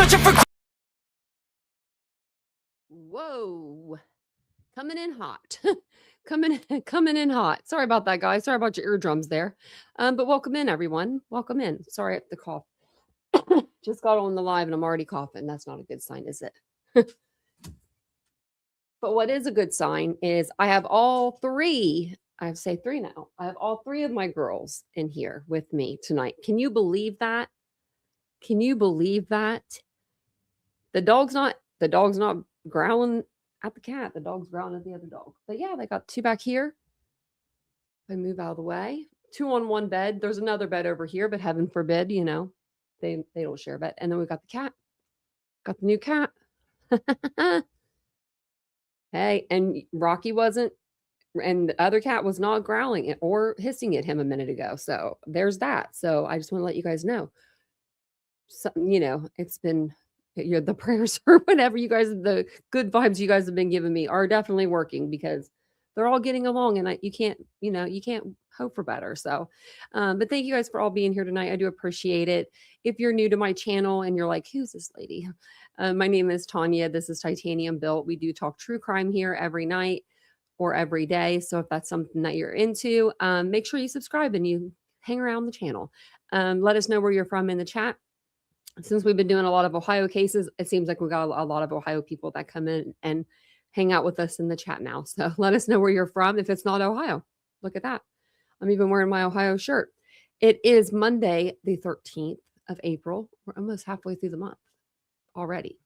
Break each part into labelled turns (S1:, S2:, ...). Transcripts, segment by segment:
S1: searching for.
S2: Whoa, coming in hot. coming in hot. Sorry about that, guys. Sorry about your eardrums there. But welcome in, everyone. Welcome in. Sorry the cough. Just got on the live and I'm already coughing. That's not a good sign, is it? But what is a good sign is I have all three. I have to say three now. I have all three of my girls in here with me tonight. Can you believe that? Can you believe that? The dog's not growling at the cat. The dog's growling at the other dog. But yeah, they got two back here. If I move out of the way, two on one bed. There's another bed over here, but heaven forbid, they don't share a bed. And then we got the cat. Got the new cat. Hey, and Rocky wasn't, and the other cat was not growling or hissing at him a minute ago. So there's that. So I just want to let you guys know. So, it's been the prayers or whatever you guys, the good vibes you guys have been giving me are definitely working because they're all getting along and you can't hope for better. So, but thank you guys for all being here tonight. I do appreciate it. If you're new to my channel and you're like, who's this lady? My name is Tanya. This is Titanium Built. We do talk true crime here every night or every day. So if that's something that you're into, make sure you subscribe and you hang around the channel. Let us know where you're from in the chat. Since we've been doing a lot of Ohio cases, it seems like we got a lot of Ohio people that come in and hang out with us in the chat now. So let us know where you're from if it's not Ohio. Look at that. I'm even wearing my Ohio shirt. It is Monday, the 13th of April. We're almost halfway through the month already.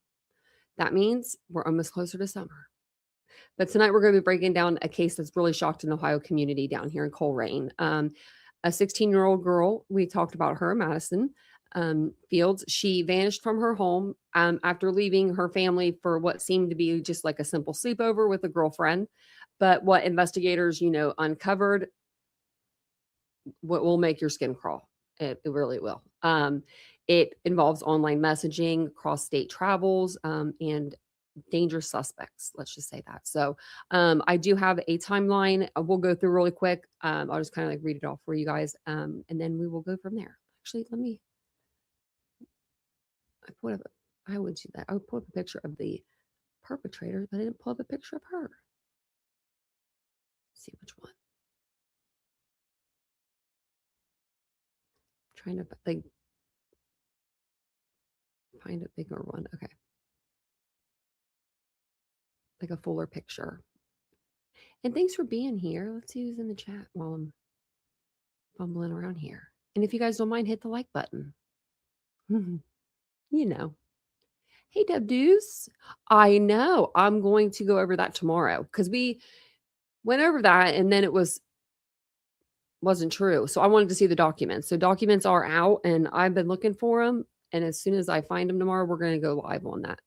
S2: That means we're almost closer to summer. But tonight we're going to be breaking down a case that's really shocked an Ohio community down here in Coleraine. A 16-year-old girl, we talked about her, Madison Fields. She vanished from her home after leaving her family for what seemed to be just like a simple sleepover with a girlfriend. But what investigators, uncovered, what will make your skin crawl. It really will. It involves online messaging, cross-state travels, and dangerous suspects. Let's just say that. So I do have a timeline. We'll go through really quick. I'll just kind of like read it off for you guys. And then we will go from there. Actually, I would do that. I would pull up a picture of the perpetrator, but I didn't pull up a picture of her. Let's see which one. I'm trying to find a bigger one. Okay. Like a fuller picture. And thanks for being here. Let's see who's in the chat while I'm fumbling around here. And if you guys don't mind, hit the like button. Hey, Deb Deuce. I know. I'm going to go over that tomorrow because we went over that and then it wasn't true. So I wanted to see the documents. So documents are out and I've been looking for them. And as soon as I find them tomorrow, we're going to go live on that.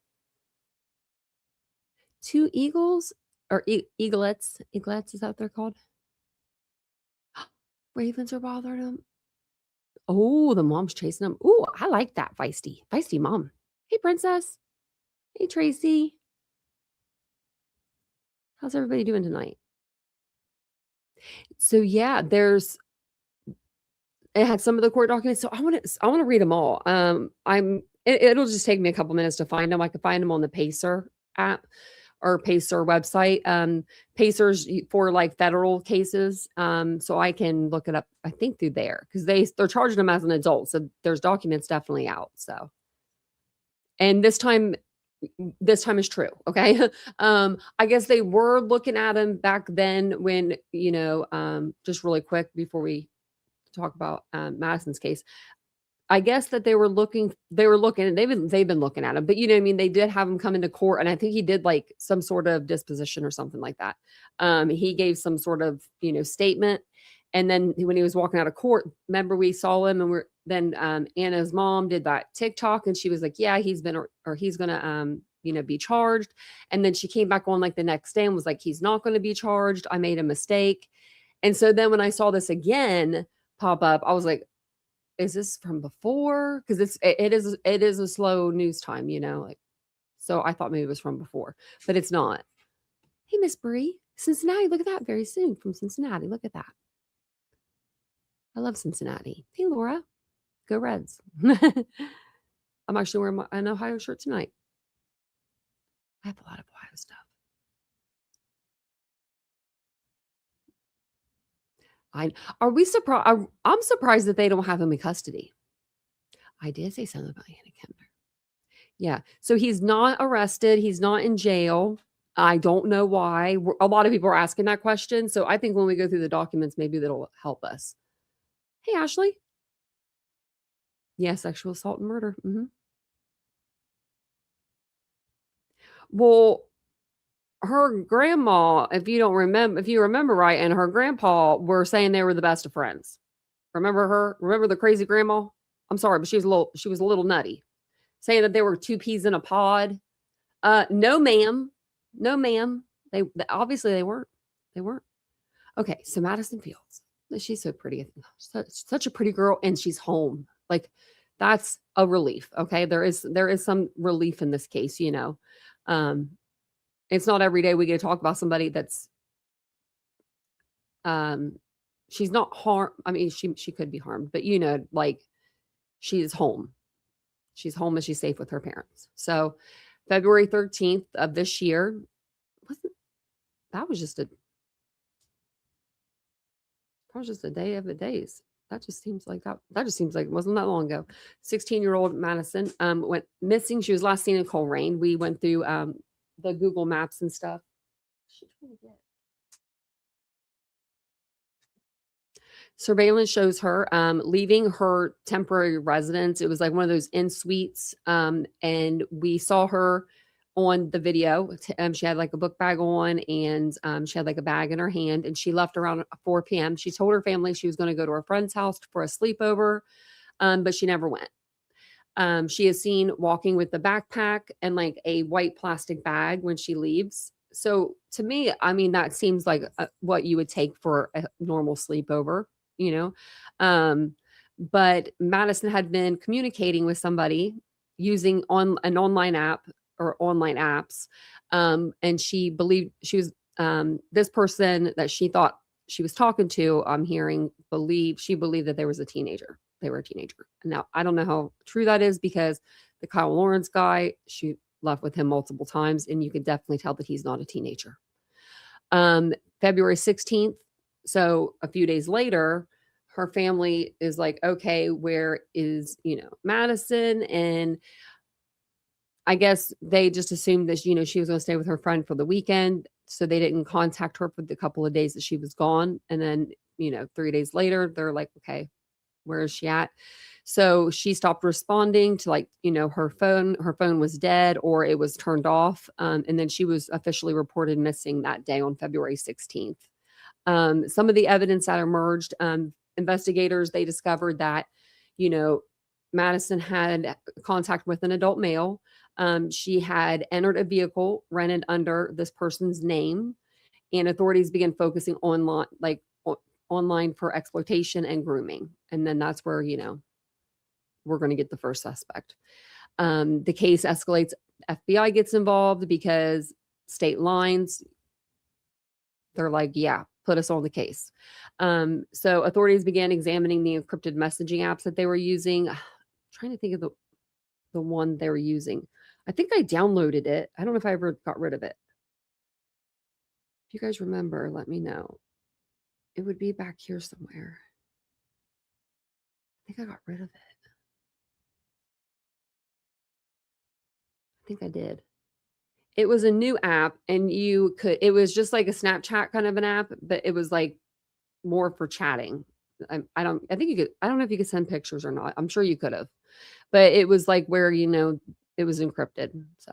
S2: Two eagles or eaglets. Eaglets, is that what they're called? Ravens are bothering them. Oh, the mom's chasing them. Ooh, I like that feisty mom. Hey, Princess. Hey, Tracy. How's everybody doing tonight? So yeah, it had some of the court documents. So I want to read them all. It'll just take me a couple minutes to find them. I can find them on the Pacer app or Pacer website. Pacers for like federal cases. So I can look it up, I think through there because they're charging them as an adult. So there's documents definitely out. So, and this time is true. Okay. I guess they were looking at them back then when, just really quick before we talk about Madison's case. I guess that they were looking, and they've been looking at him, but they did have him come into court. And I think he did like some sort of disposition or something like that. He gave some sort of, statement. And then when he was walking out of court, remember we saw him and then Anna's mom did that TikTok and she was like, yeah, he's going to be charged. And then she came back on like the next day and was like, he's not going to be charged. I made a mistake. And so then when I saw this again pop up, I was like, is this from before? Because it is a slow news time, so I thought maybe it was from before, but it's not. Hey, Miss Bree, Cincinnati, look at that, very soon from Cincinnati. Look at that. I love Cincinnati. Hey, Laura, go Reds. I'm actually wearing an Ohio shirt tonight. I have a lot of Ohio stuff. Are we surprised? I'm surprised that they don't have him in custody. I did say something about Anna Kemner. Yeah. So he's not arrested. He's not in jail. I don't know why. A lot of people are asking that question. So I think when we go through the documents, maybe that'll help us. Hey, Ashley. Yeah, sexual assault and murder. Well, her grandma, if you remember right, and her grandpa were saying they were the best of friends. Remember her? Remember the crazy grandma? I'm sorry, but she was a little nutty. Saying that there were two peas in a pod. No, ma'am. No, ma'am. Obviously they weren't. They weren't. Okay, so Madison Fields. She's so pretty. Such a pretty girl, and she's home. Like, that's a relief. Okay. There is some relief in this case, you know. It's not every day we get to talk about somebody that's she's not harmed. I mean, she could be harmed, but you know, like, she's home. She's home and she's safe with her parents. So February 13th of this year, that was just a day of the days. That just seems like it wasn't that long ago. 16-year-old Madison went missing. She was last seen in Coleraine. We went through the Google Maps and stuff. What's she trying to get? Surveillance shows her leaving her temporary residence. It was like one of those in suites. And we saw her on the video. She had like a book bag on, and she had like a bag in her hand, and she left around 4 p.m. She told her family she was going to go to her friend's house for a sleepover, but she never went. She is seen walking with the backpack and like a white plastic bag when she leaves. So to me, I mean, that seems like what you would take for a normal sleepover, you know? But Madison had been communicating with somebody using an online app or online apps. And she believed she was, this person that she thought she was talking to, she believed that there was a teenager. They were a teenager. Now, I don't know how true that is, because the Kyle Lawrence guy, she left with him multiple times, and you could definitely tell that he's not a teenager. February 16th, so a few days later, her family is like, okay, where is, Madison? And I guess they just assumed that, she was going to stay with her friend for the weekend. So they didn't contact her for the couple of days that she was gone. And then, 3 days later, they're like, okay, where is she at? So she stopped responding to, like, her phone was dead or it was turned off. And then she was officially reported missing that day on February 16th. Some of the evidence that emerged, investigators, they discovered that, Madison had contact with an adult male. She had entered a vehicle rented under this person's name, and authorities began focusing online for exploitation and grooming. And then that's where, we're going to get the first suspect. The case escalates. FBI gets involved because state lines, they're like, yeah, put us on the case. So authorities began examining the encrypted messaging apps that they were using. Trying to think of the one they were using. I think I downloaded it. I don't know if I ever got rid of it. If you guys remember, let me know. It would be back here somewhere. I think I got rid of it. I think I did. It was a new app, and it was just like a Snapchat kind of an app, but it was like more for chatting. I don't know if you could send pictures or not. I'm sure you could have, but it was like where, it was encrypted. So,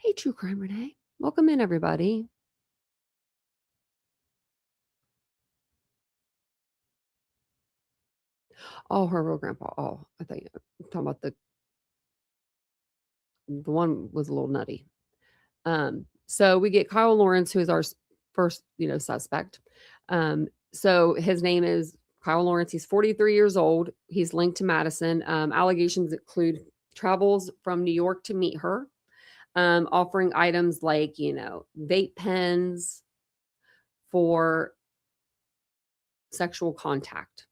S2: hey, True Crime Renee, welcome in, everybody. Oh, her real grandpa. Oh, I thought you were talking about the one was a little nutty. So we get Kyle Lawrence, who is our first, suspect. So his name is Kyle Lawrence. He's 43 years old. He's linked to Madison. Allegations include travels from New York to meet her, offering items like, vape pens for sexual contact.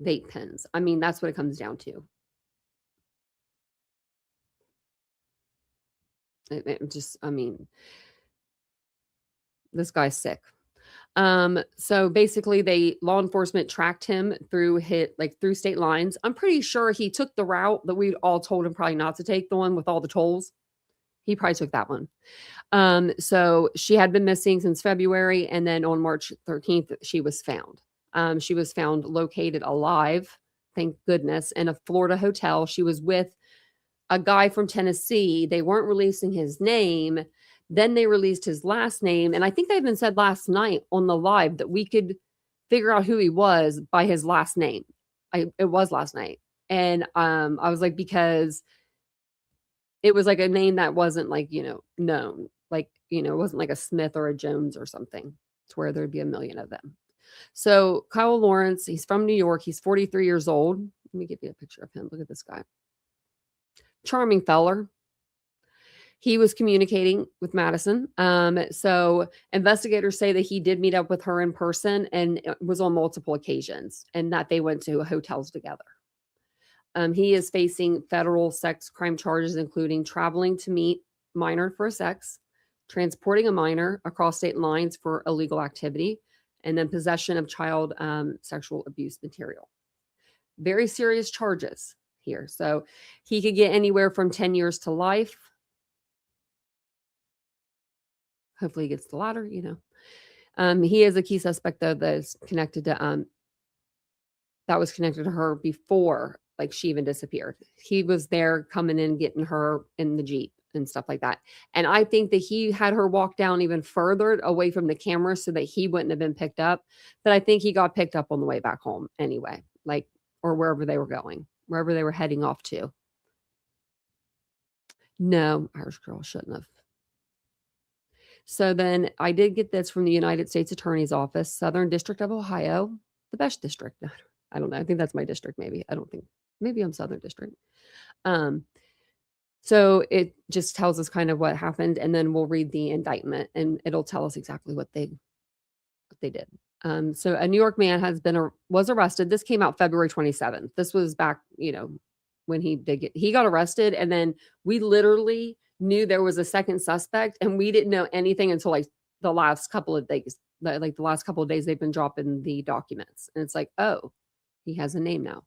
S2: vape pens. I mean, that's what it comes down to. It just, I mean, this guy's sick. So basically law enforcement tracked him through through state lines. I'm pretty sure he took the route that we all told him probably not to take, the one with all the tolls. He probably took that one. So she had been missing since February, and then on March 13th, she was found. She was found located alive, thank goodness, in a Florida hotel. She was with a guy from Tennessee. They weren't releasing his name. Then they released his last name. And I think they even said last night on the live that we could figure out who he was by his last name. It was last night. And I was like, because it was like a name that wasn't like, known. Like, it wasn't like a Smith or a Jones or something to where there'd be a million of them. So Kyle Lawrence, he's from New York. He's 43 years old. Let me give you a picture of him. Look at this guy. Charming feller. He was communicating with Madison. So investigators say that he did meet up with her in person, and it was on multiple occasions, and that they went to hotels together. He is facing federal sex crime charges, including traveling to meet minor for sex, transporting a minor across state lines for illegal activity, and then possession of child sexual abuse material. Very serious charges here. So he could get anywhere from 10 years to life. Hopefully he gets the latter, He is a key suspect, though, that is connected to that was connected to her before, like, she even disappeared. He was there coming in, getting her in the Jeep and stuff like that. And I think that he had her walk down even further away from the camera so that he wouldn't have been picked up. But I think he got picked up on the way back home anyway, or wherever they were going, wherever they were heading off to. No, Irish girl shouldn't have. So then I did get this from the United States Attorney's Office, Southern District of Ohio, the best district. I don't know. I think that's my district, maybe. I don't think. Maybe I'm Southern District. So it just tells us kind of what happened, and then we'll read the indictment, and it'll tell us exactly what they did. So a New York man was arrested. This came out February 27th. This was back, when he got arrested, and then we literally knew there was a second suspect, and we didn't know anything until like the last couple of days. Like the last couple of days, they've been dropping the documents, and it's like, oh, he has a name now.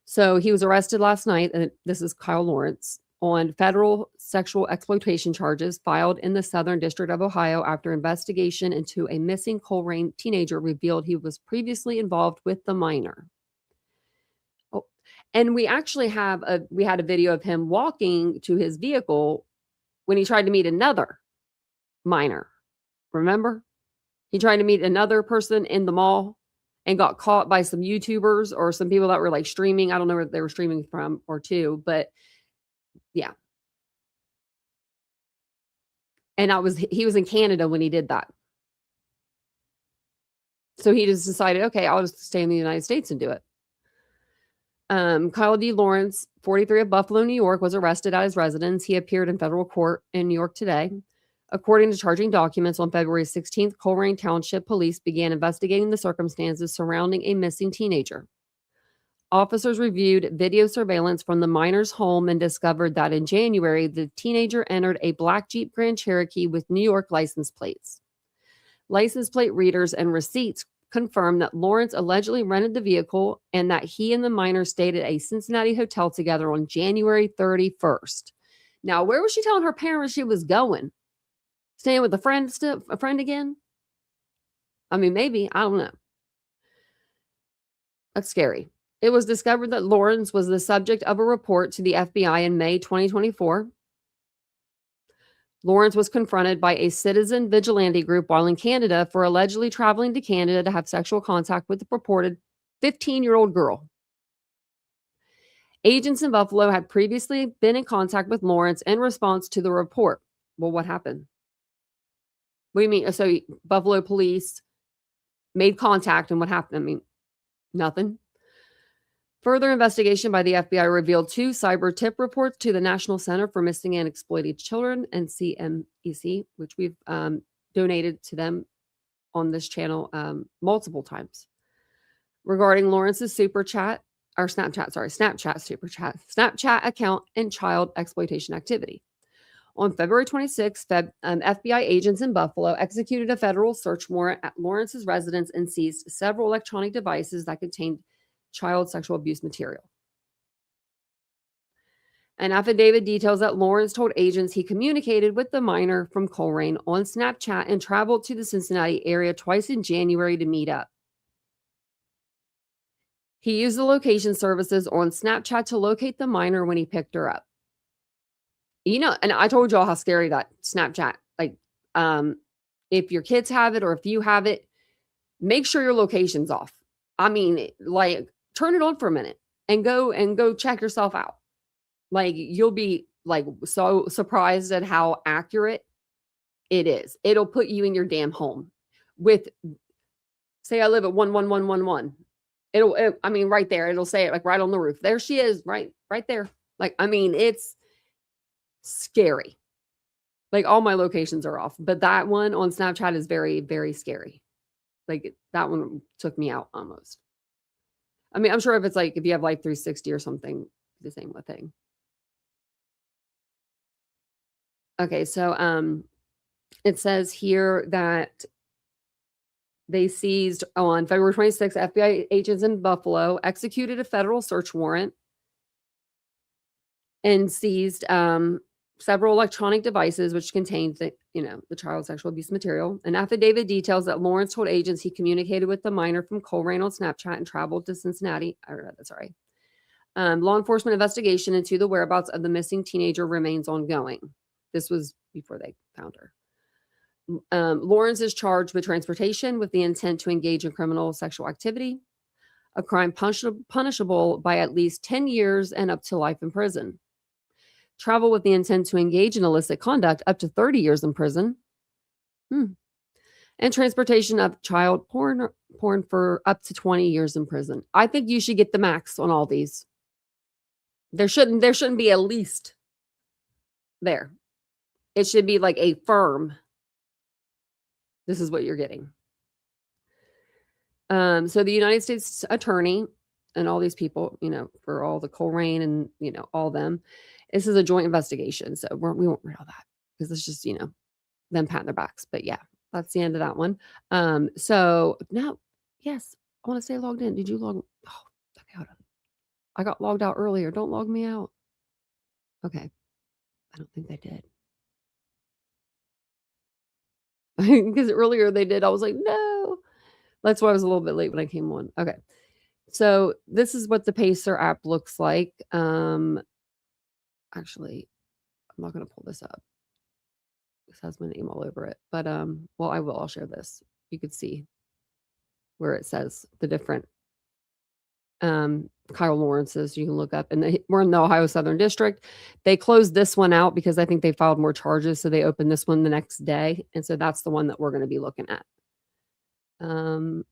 S2: So he was arrested last night, and this is Kyle Lawrence, on federal sexual exploitation charges filed in the Southern District of Ohio after investigation into a missing Coleraine teenager revealed he was previously involved with the minor. Oh, and we actually had a video of him walking to his vehicle when he tried to meet another minor. Remember? He tried to meet another person in the mall and got caught by some YouTubers or some people that were like streaming. I don't know where they were streaming from or to, but yeah. And he was in Canada when he did that. So he just decided, okay, I'll just stay in the United States and do it. Kyle D. Lawrence, 43 of Buffalo, New York, was arrested at his residence. He appeared in federal court in New York today. According to charging documents, on February 16th, Coleraine Township Police began investigating the circumstances surrounding a missing teenager. Officers reviewed video surveillance from the minor's home and discovered that in January, the teenager entered a black Jeep Grand Cherokee with New York license plates. License plate readers and receipts confirmed that Lawrence allegedly rented the vehicle and that he and the minor stayed at a Cincinnati hotel together on January 31st. Now, where was she telling her parents she was going? Staying with a friend again? I mean, maybe. I don't know. That's scary. It was discovered that Lawrence was the subject of a report to the FBI in May 2024. Lawrence was confronted by a citizen vigilante group while in Canada for allegedly traveling to Canada to have sexual contact with the purported 15-year-old girl. Agents in Buffalo had previously been in contact with Lawrence in response to the report. Well, what happened? What do you mean? So Buffalo police made contact, and what happened? I mean, nothing. Further investigation by the FBI revealed 2 cyber tip reports to the National Center for Missing and Exploited Children, and CMEC, which we've donated to them on this channel multiple times. regarding Lawrence's Snapchat account and child exploitation activity. On February 26th, FBI agents in Buffalo executed a federal search warrant at Lawrence's residence and seized several electronic devices that contained child sexual abuse material. An affidavit details that Lawrence told agents he communicated with the minor from Coleraine on Snapchat and traveled to the Cincinnati area twice in January to meet up. He used the location services on Snapchat to locate the minor when he picked her up. And I told y'all how scary that Snapchat, if your kids have it or if you have it, make sure your location's off. I mean, turn it on for a minute and go check yourself out. You'll be so surprised at how accurate it is. It'll put you in your damn home say I live at 11111. Right there. It'll say it right on the roof. There she is, right there. It's scary. All my locations are off, but that one on Snapchat is very, very scary. That one took me out almost. I'm sure if you have Life 360 or something, the same thing. Okay, so it says here that they seized on February 26th, FBI agents in Buffalo executed a federal search warrant and seized several electronic devices which contained the child sexual abuse material. An affidavit details that Lawrence told agents he communicated with the minor from Coleraine on Snapchat and traveled to Cincinnati. I read that, sorry. Law enforcement investigation into the whereabouts of the missing teenager remains ongoing. This was before they found her. Lawrence is charged with transportation with the intent to engage in criminal sexual activity, a crime punishable by at least 10 years and up to life in prison. Travel with the intent to engage in illicit conduct, up to 30 years in prison. And transportation of child porn for up to 20 years in prison. I think you should get the max on all these. There shouldn't be at least there. It should be a firm. This is what you're getting. So the United States attorney and all these people, for all the Coleraine and, all them, this is a joint investigation. So we won't read all that because it's just, them patting their backs. But yeah, that's the end of that one. So now, yes, I want to stay logged in. Did you log? Oh, okay, hold on. I got logged out earlier. Don't log me out. Okay. I don't think they did. Because earlier they did. I was like, no. That's why I was a little bit late when I came on. Okay. So this is what the Pacer app looks like. Actually, I'm not going to pull this up. This has my name all over it. But, I will. I'll share this. You could see where it says the different Kyle Lawrence's. You can look up. And we're in the Ohio Southern District. They closed this one out because I think they filed more charges. So they opened this one the next day. And so that's the one that we're going to be looking at. Why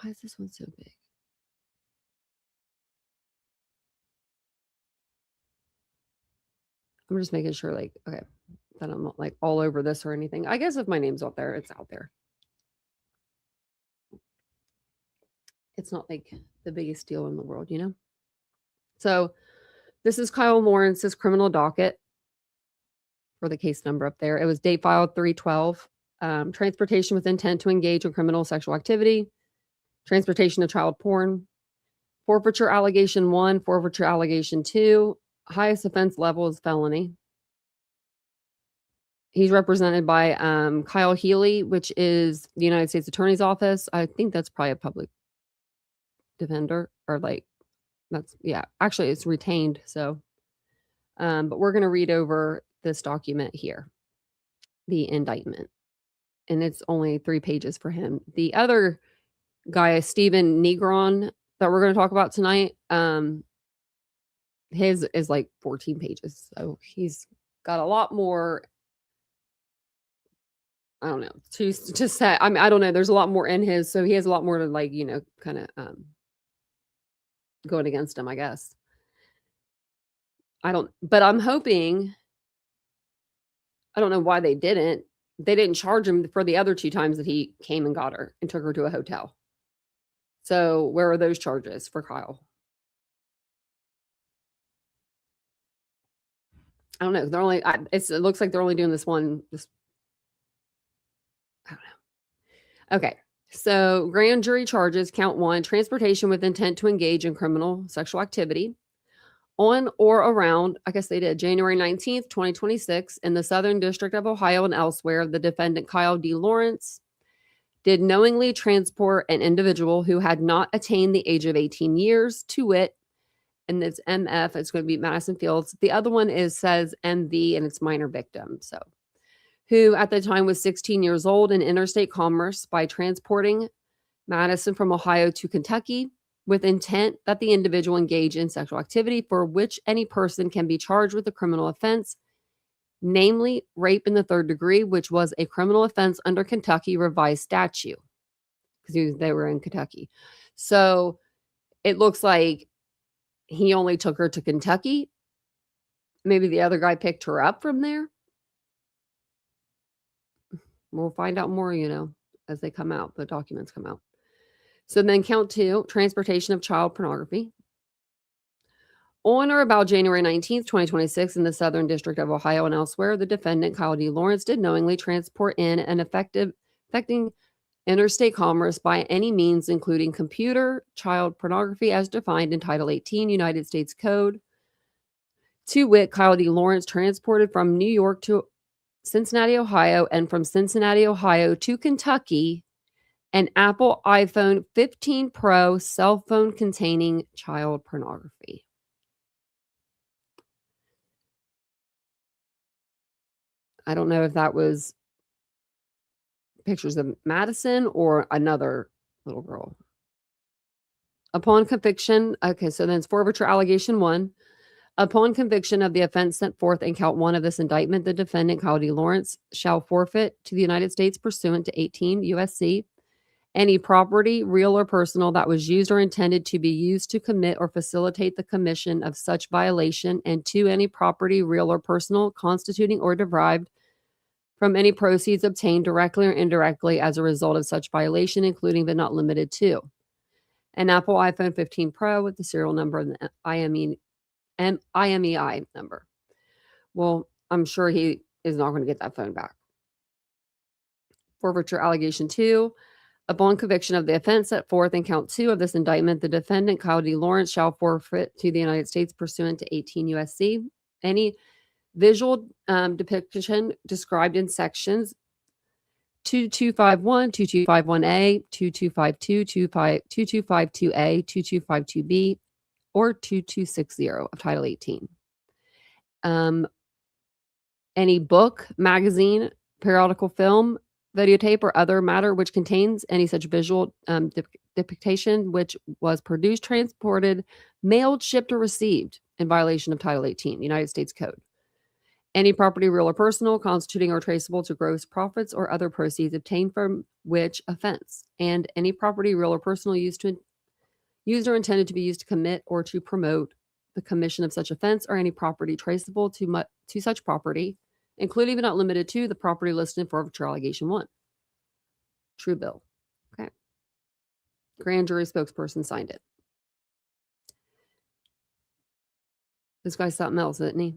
S2: is this one so big? I'm just making sure, okay, that I'm not all over this or anything. I guess if my name's out there, it's out there. It's not the biggest deal in the world, So this is Kyle Lawrence's criminal docket for the case number up there. It was date filed 3/12. Transportation with intent to engage in criminal sexual activity, transportation of child porn, forfeiture allegation 1, forfeiture allegation 2, highest offense level is felony. He's represented by Kyle Healy, which is the United States Attorney's Office. I think that's probably a public defender or actually it's retained. So, but we're going to read over this document here, the indictment, and it's only 3 pages for him. The other guy, Stephen Negron, that we're going to talk about tonight, his is 14 pages. So he's got a lot more. I don't know to say. I don't know. There's a lot more in his, so he has a lot more to kind of going against him, I guess. But I'm hoping. I don't know why they didn't. They didn't charge him for the other 2 times that he came and got her and took her to a hotel. So where are those charges for Kyle? I don't know. They're only it looks like they're only doing this one this I don't know. Okay. So grand jury charges count 1, transportation with intent to engage in criminal sexual activity on or around, I guess they did, January 19th, 2026 in the Southern District of Ohio and elsewhere. The defendant Kyle D. Lawrence did knowingly transport an individual who had not attained the age of 18 years, to wit, and it's MF, it's going to be Madison Fields. The other one says MV and it's minor victim. So, who at the time was 16 years old in interstate commerce by transporting Madison from Ohio to Kentucky with intent that the individual engage in sexual activity for which any person can be charged with a criminal offense, namely rape in the 3rd degree, which was a criminal offense under Kentucky revised statute because they were in Kentucky. So it looks like he only took her to Kentucky. Maybe the other guy picked her up from there. We'll find out more, as they come out, the documents come out. So then count 2, transportation of child pornography. On or about January 19th, 2026, in the Southern District of Ohio and elsewhere, the defendant, Kyle D. Lawrence, did knowingly transport in and affecting interstate commerce by any means, including computer, child pornography as defined in Title 18 United States Code. To wit, Kyle D. Lawrence transported from New York to Cincinnati, Ohio, and from Cincinnati, Ohio to Kentucky, an Apple iPhone 15 Pro cell phone containing child pornography. I don't know if that was pictures of Madison or another little girl. Upon conviction, okay, so then it's forfeiture allegation 1. Upon conviction of the offense set forth in count 1 of this indictment, the defendant, Kyle D. Lawrence, shall forfeit to the United States pursuant to 18 U.S.C. any property, real or personal, that was used or intended to be used to commit or facilitate the commission of such violation, and to any property, real or personal, constituting or derived from any proceeds obtained directly or indirectly as a result of such violation, including but not limited to an Apple iPhone 15 Pro with the serial number and the IMEI number. Well, I'm sure he is not going to get that phone back. Forfeiture allegation 2. Upon conviction of the offense set forth in count 2 of this indictment, the defendant, Kyle D. Lawrence, shall forfeit to the United States pursuant to 18 U.S.C. any visual depiction described in sections 2251, 2251A, 2252, 2252A, 2252B, or 2260 of Title 18. Any book, magazine, periodical film, videotape, or other matter which contains any such visual depiction which was produced, transported, mailed, shipped, or received in violation of Title 18, United States Code. Any property, real or personal, constituting or traceable to gross profits or other proceeds obtained from which offense, and any property, real or personal, used or intended to be used to commit or to promote the commission of such offense, or any property traceable to such property, including but not limited to the property listed in forfeiture allegation 1. True bill. Okay. Grand jury spokesperson signed it. This guy's something else, isn't he?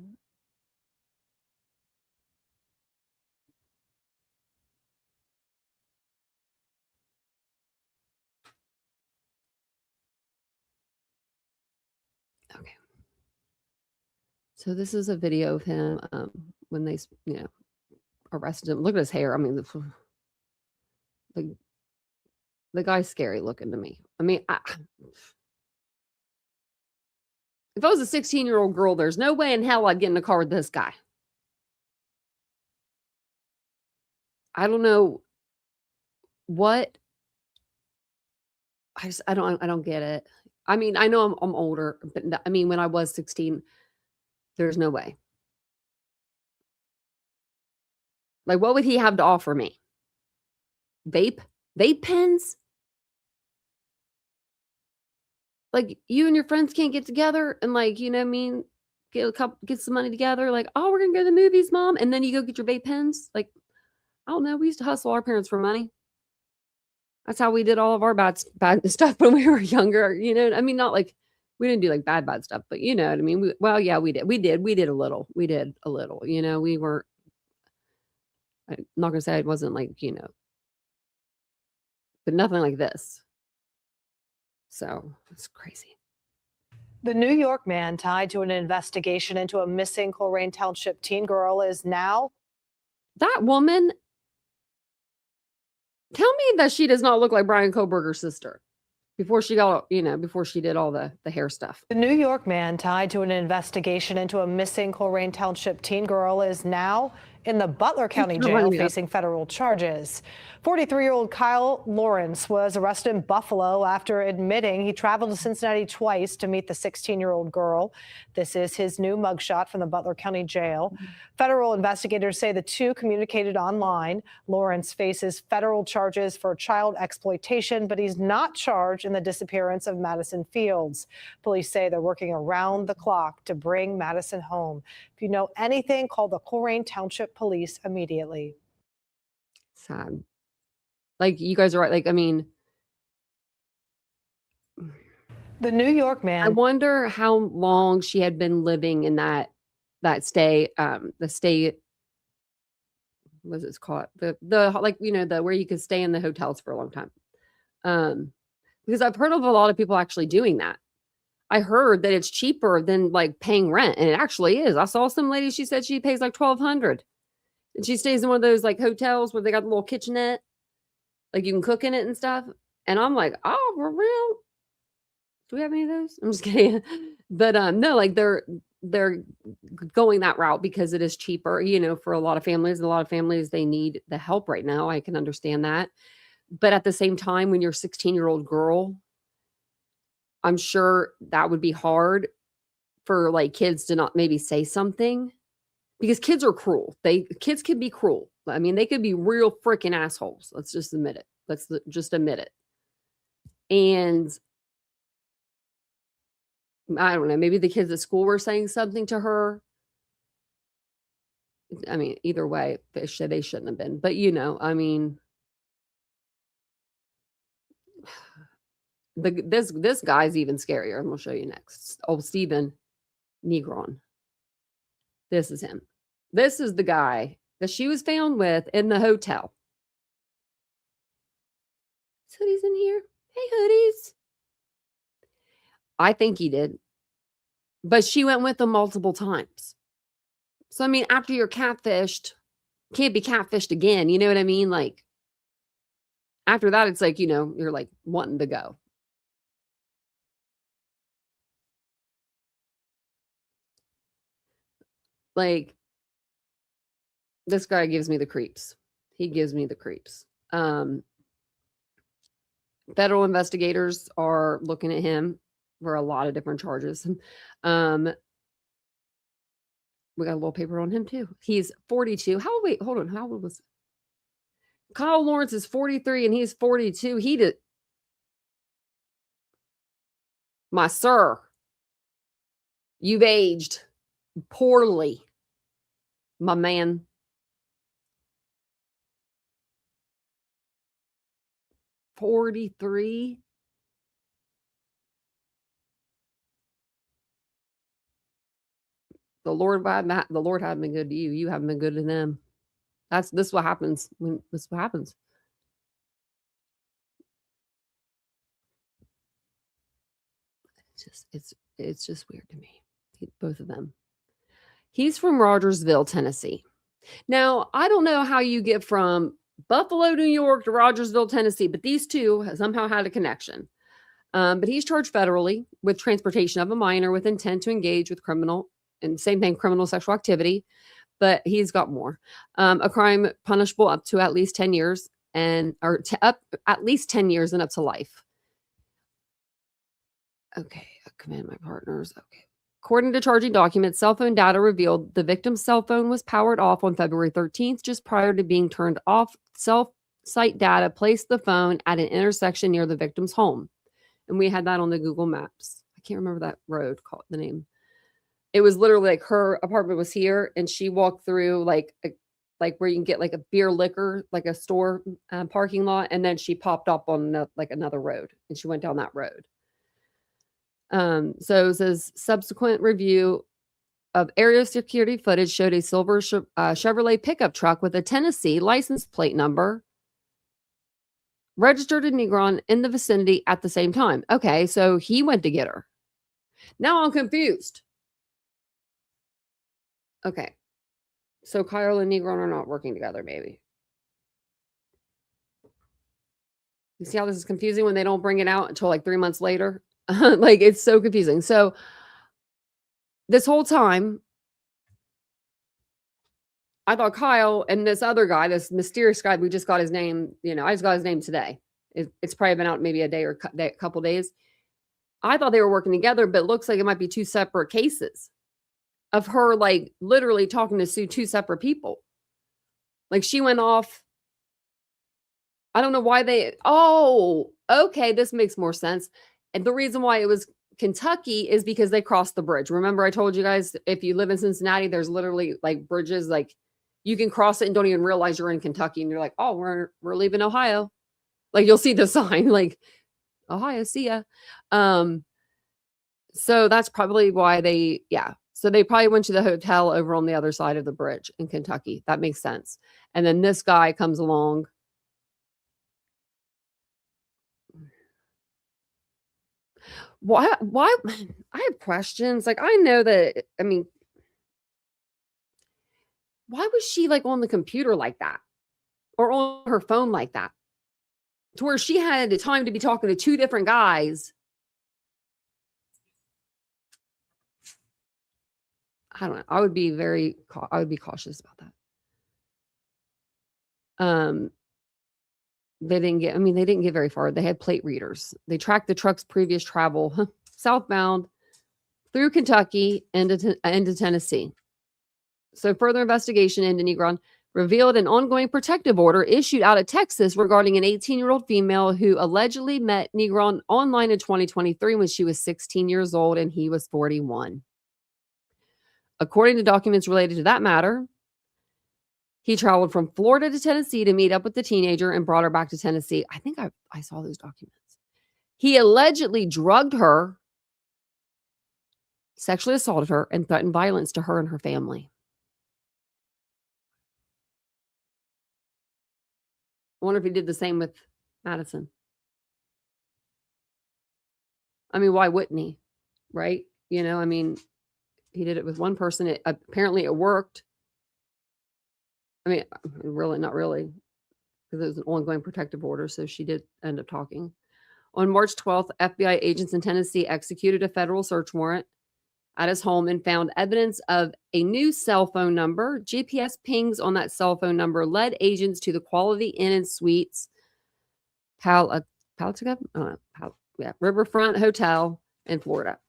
S2: Okay. So this is a video of him when they, arrested him. Look at his hair. I mean, the guy's scary looking to me. I mean, if I was a 16-year-old girl, there's no way in hell I'd get in a car with this guy. I don't know what. I don't get it. I mean, I know I'm older, but I mean, when I was 16, there's no way. Like, what would he have to offer me? Vape pens? Like, you and your friends can't get together and, like, get some money together. Like, oh, we're gonna go to the movies, mom, and then you go get your vape pens. Like, I don't know. We used to hustle our parents for money. That's how we did all of our bad stuff when we were younger, you know? I mean, not like we didn't do like bad stuff, but you know what I mean? Well, yeah, we did. We did a little. We did a little, you know, we were I'm not gonna say it wasn't like, you know, but nothing like this. So it's crazy.
S1: The New York man tied to an investigation into a missing Coleraine Township teen girl is now.
S2: That woman, tell me that she does not look like Brian Koberger's sister before she got, you know, before she did all the hair stuff.
S1: The New York man tied to an investigation into a missing Coleraine Township teen girl is now in the Butler County Jail facing federal charges. 43-year-old Kyle Lawrence was arrested in Buffalo after admitting he traveled to Cincinnati twice to meet the 16-year-old girl. This is his new mugshot from the Butler County Jail. Federal investigators say the two communicated online. Lawrence faces federal charges for child exploitation, but he's not charged in the disappearance of Madison Fields. Police say they're working around the clock to bring Madison home. If you know anything, call the Coleraine Township Police immediately.
S2: Sad. Like, you guys are right. Like, I mean,
S1: the New York man.
S2: I wonder how long she had been living in that stay, the state, what's it called? The like, you know, the where you could stay in the hotels for a long time. Because I've heard of a lot of people actually doing that. I heard that it's cheaper than like paying rent, and it actually is. I saw some lady, she said she pays like $1,200, and she stays in one of those like hotels where they got the little kitchenette, like you can cook in it and stuff. And I'm like, oh, for real? Do we have any of those? I'm just kidding. But no, like they're going that route because it is cheaper, you know, for a lot of families. And a lot of families, they need the help right now. I can understand that. But at the same time, when you're a 16-year-old girl, I'm sure that would be hard for like kids to not maybe say something, because kids are cruel. Kids can be cruel. I mean, they could be real freaking assholes. Let's just admit it. Let's just admit it. And I don't know, maybe the kids at school were saying something to her. I mean, either way, they shouldn't have been. But you know, I mean, this guy's even scarier. I'm gonna show you next. Old Stephen Negron. This is him. This is the guy that she was found with in the hotel. Is Hoodie's in here? Hey, Hoodies. I think he did. But she went with him multiple times. So, I mean, after you're catfished, can't be catfished again. You know what I mean? Like, after that, it's like, you know, you're like wanting to go. Like, this guy gives me the creeps. He gives me the creeps. Federal investigators are looking at him for a lot of different charges. We got a little paper on him too. He's 42. Wait, hold on. How old was Kyle Lawrence? Is 43 and he's 42. He did. My sir, you've aged poorly, my man. $43. The Lord hadn't been good to you. You haven't been good to them. This is what happens when this is what happens. It's just weird to me. Both of them. He's from Rogersville, Tennessee. Now, I don't know how you get from Buffalo, New York to Rogersville, Tennessee, but these two somehow had a connection. But he's charged federally with transportation of a minor with intent to engage with criminal sexual activity. But he's got more. A crime punishable up to at least 10 years up at least 10 years and up to life. Okay, I command my partners. Okay. According to charging documents, cell phone data revealed the victim's cell phone was powered off on February 13th, just prior to being turned off. Cell site data placed the phone at an intersection near the victim's home. And we had that on the Google Maps. I can't remember that road, called the name. It was literally like her apartment was here, and she walked through like like where you can get like a beer liquor, like a store parking lot. And then she popped up on like another road and she went down that road. So it says subsequent review of area security footage showed a silver Chevrolet pickup truck with a Tennessee license plate number registered in Negron in the vicinity at the same time. Okay, so he went to get her. Now I'm confused. Okay, so Kyle and Negron are not working together, maybe. You see how this is confusing when they don't bring it out until like 3 months later? Like, it's so confusing. So this whole time, I thought Kyle and this other guy, this mysterious guy, we just got his name, I just got his name today. It's probably been out maybe a day or a couple days. I thought they were working together, but it looks like it might be two separate cases of her, like, literally talking to two separate people. Like, she went off. I don't know why okay, this makes more sense. And the reason why it was Kentucky is because they crossed the bridge. Remember, I told you guys, if you live in Cincinnati, there's literally like bridges, like you can cross it and don't even realize you're in Kentucky. And you're like, oh, we're leaving Ohio. Like, you'll see the sign, like, Ohio, see ya. So that's probably why so they probably went to the hotel over on the other side of the bridge in Kentucky. That makes sense. And then this guy comes along. Why I have questions. Like, I know that, why was she like on the computer like that or on her phone like that to where she had the time to be talking to two different guys? I don't know. I would be cautious about that. They didn't get very far. They had plate readers. They tracked the truck's previous travel southbound through Kentucky into Tennessee. So further investigation into Negron revealed an ongoing protective order issued out of Texas regarding an 18-year-old female who allegedly met Negron online in 2023 when she was 16 years old and he was 41. According to documents related to that matter, he traveled from Florida to Tennessee to meet up with the teenager and brought her back to Tennessee. I think I saw those documents. He allegedly drugged her, sexually assaulted her, and threatened violence to her and her family. I wonder if he did the same with Madison. Why wouldn't he? Right? He did it with one person. Apparently it worked. Really, not really, because it was an ongoing protective order, so she did end up talking. On March 12th, FBI agents in Tennessee executed a federal search warrant at his home and found evidence of a new cell phone number. GPS pings on that cell phone number led agents to the Quality Inn and Suites Riverfront Hotel in Florida.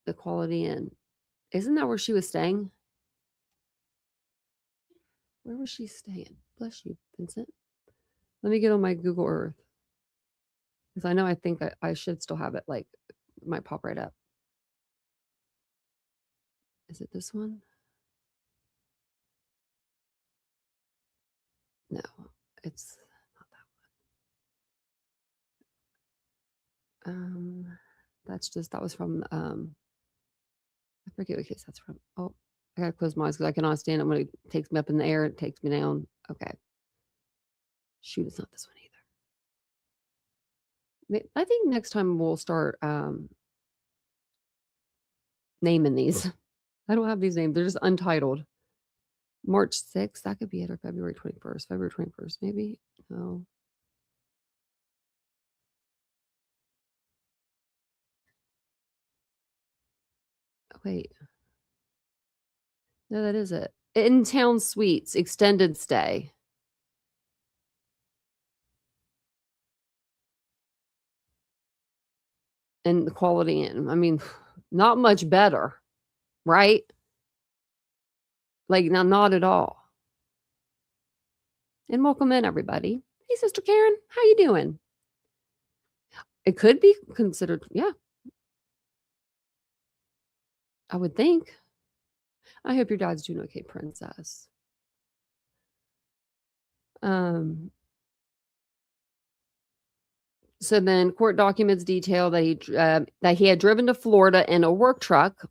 S2: The Quality Inn. Isn't that where she was staying? Where was she staying? Bless you, Vincent. Let me get on my Google Earth. Because I think I should still have it. Like, it might pop right up. Is it this one? No, it's not that one. That was from, I forget what case that's from. Oh, I gotta close my eyes because I cannot stand it when it takes me up in the air. It takes me down. Okay. Shoot, it's not this one either. I think next time we'll start naming these. I don't have these names. They're just untitled. March 6th, that could be it, or February 21st. February 21st, maybe? No. Oh, wait. No, that is it. In Town Suites, extended stay. And the Quality Inn. Not much better, right? Like, not at all. And welcome in, everybody. Hey, Sister Karen, how you doing? It could be considered, yeah. I would think. I hope your dad's doing okay, princess. So then court documents detail that he had driven to Florida in a work truck,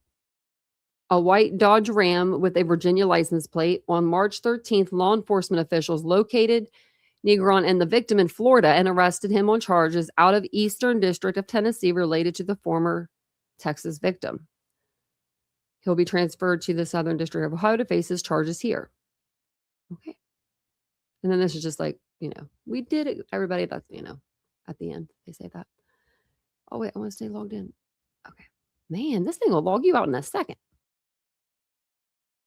S2: a white Dodge Ram with a Virginia license plate. On March 13th, law enforcement officials located Negron and the victim in Florida and arrested him on charges out of Eastern District of Tennessee related to the former Texas victim. He'll be transferred to the Southern District of Ohio to face his charges here. Okay. And then this is just like, we did it, everybody. That's, at the end, they say that. Oh, wait, I want to stay logged in. Okay. Man, this thing will log you out in a second.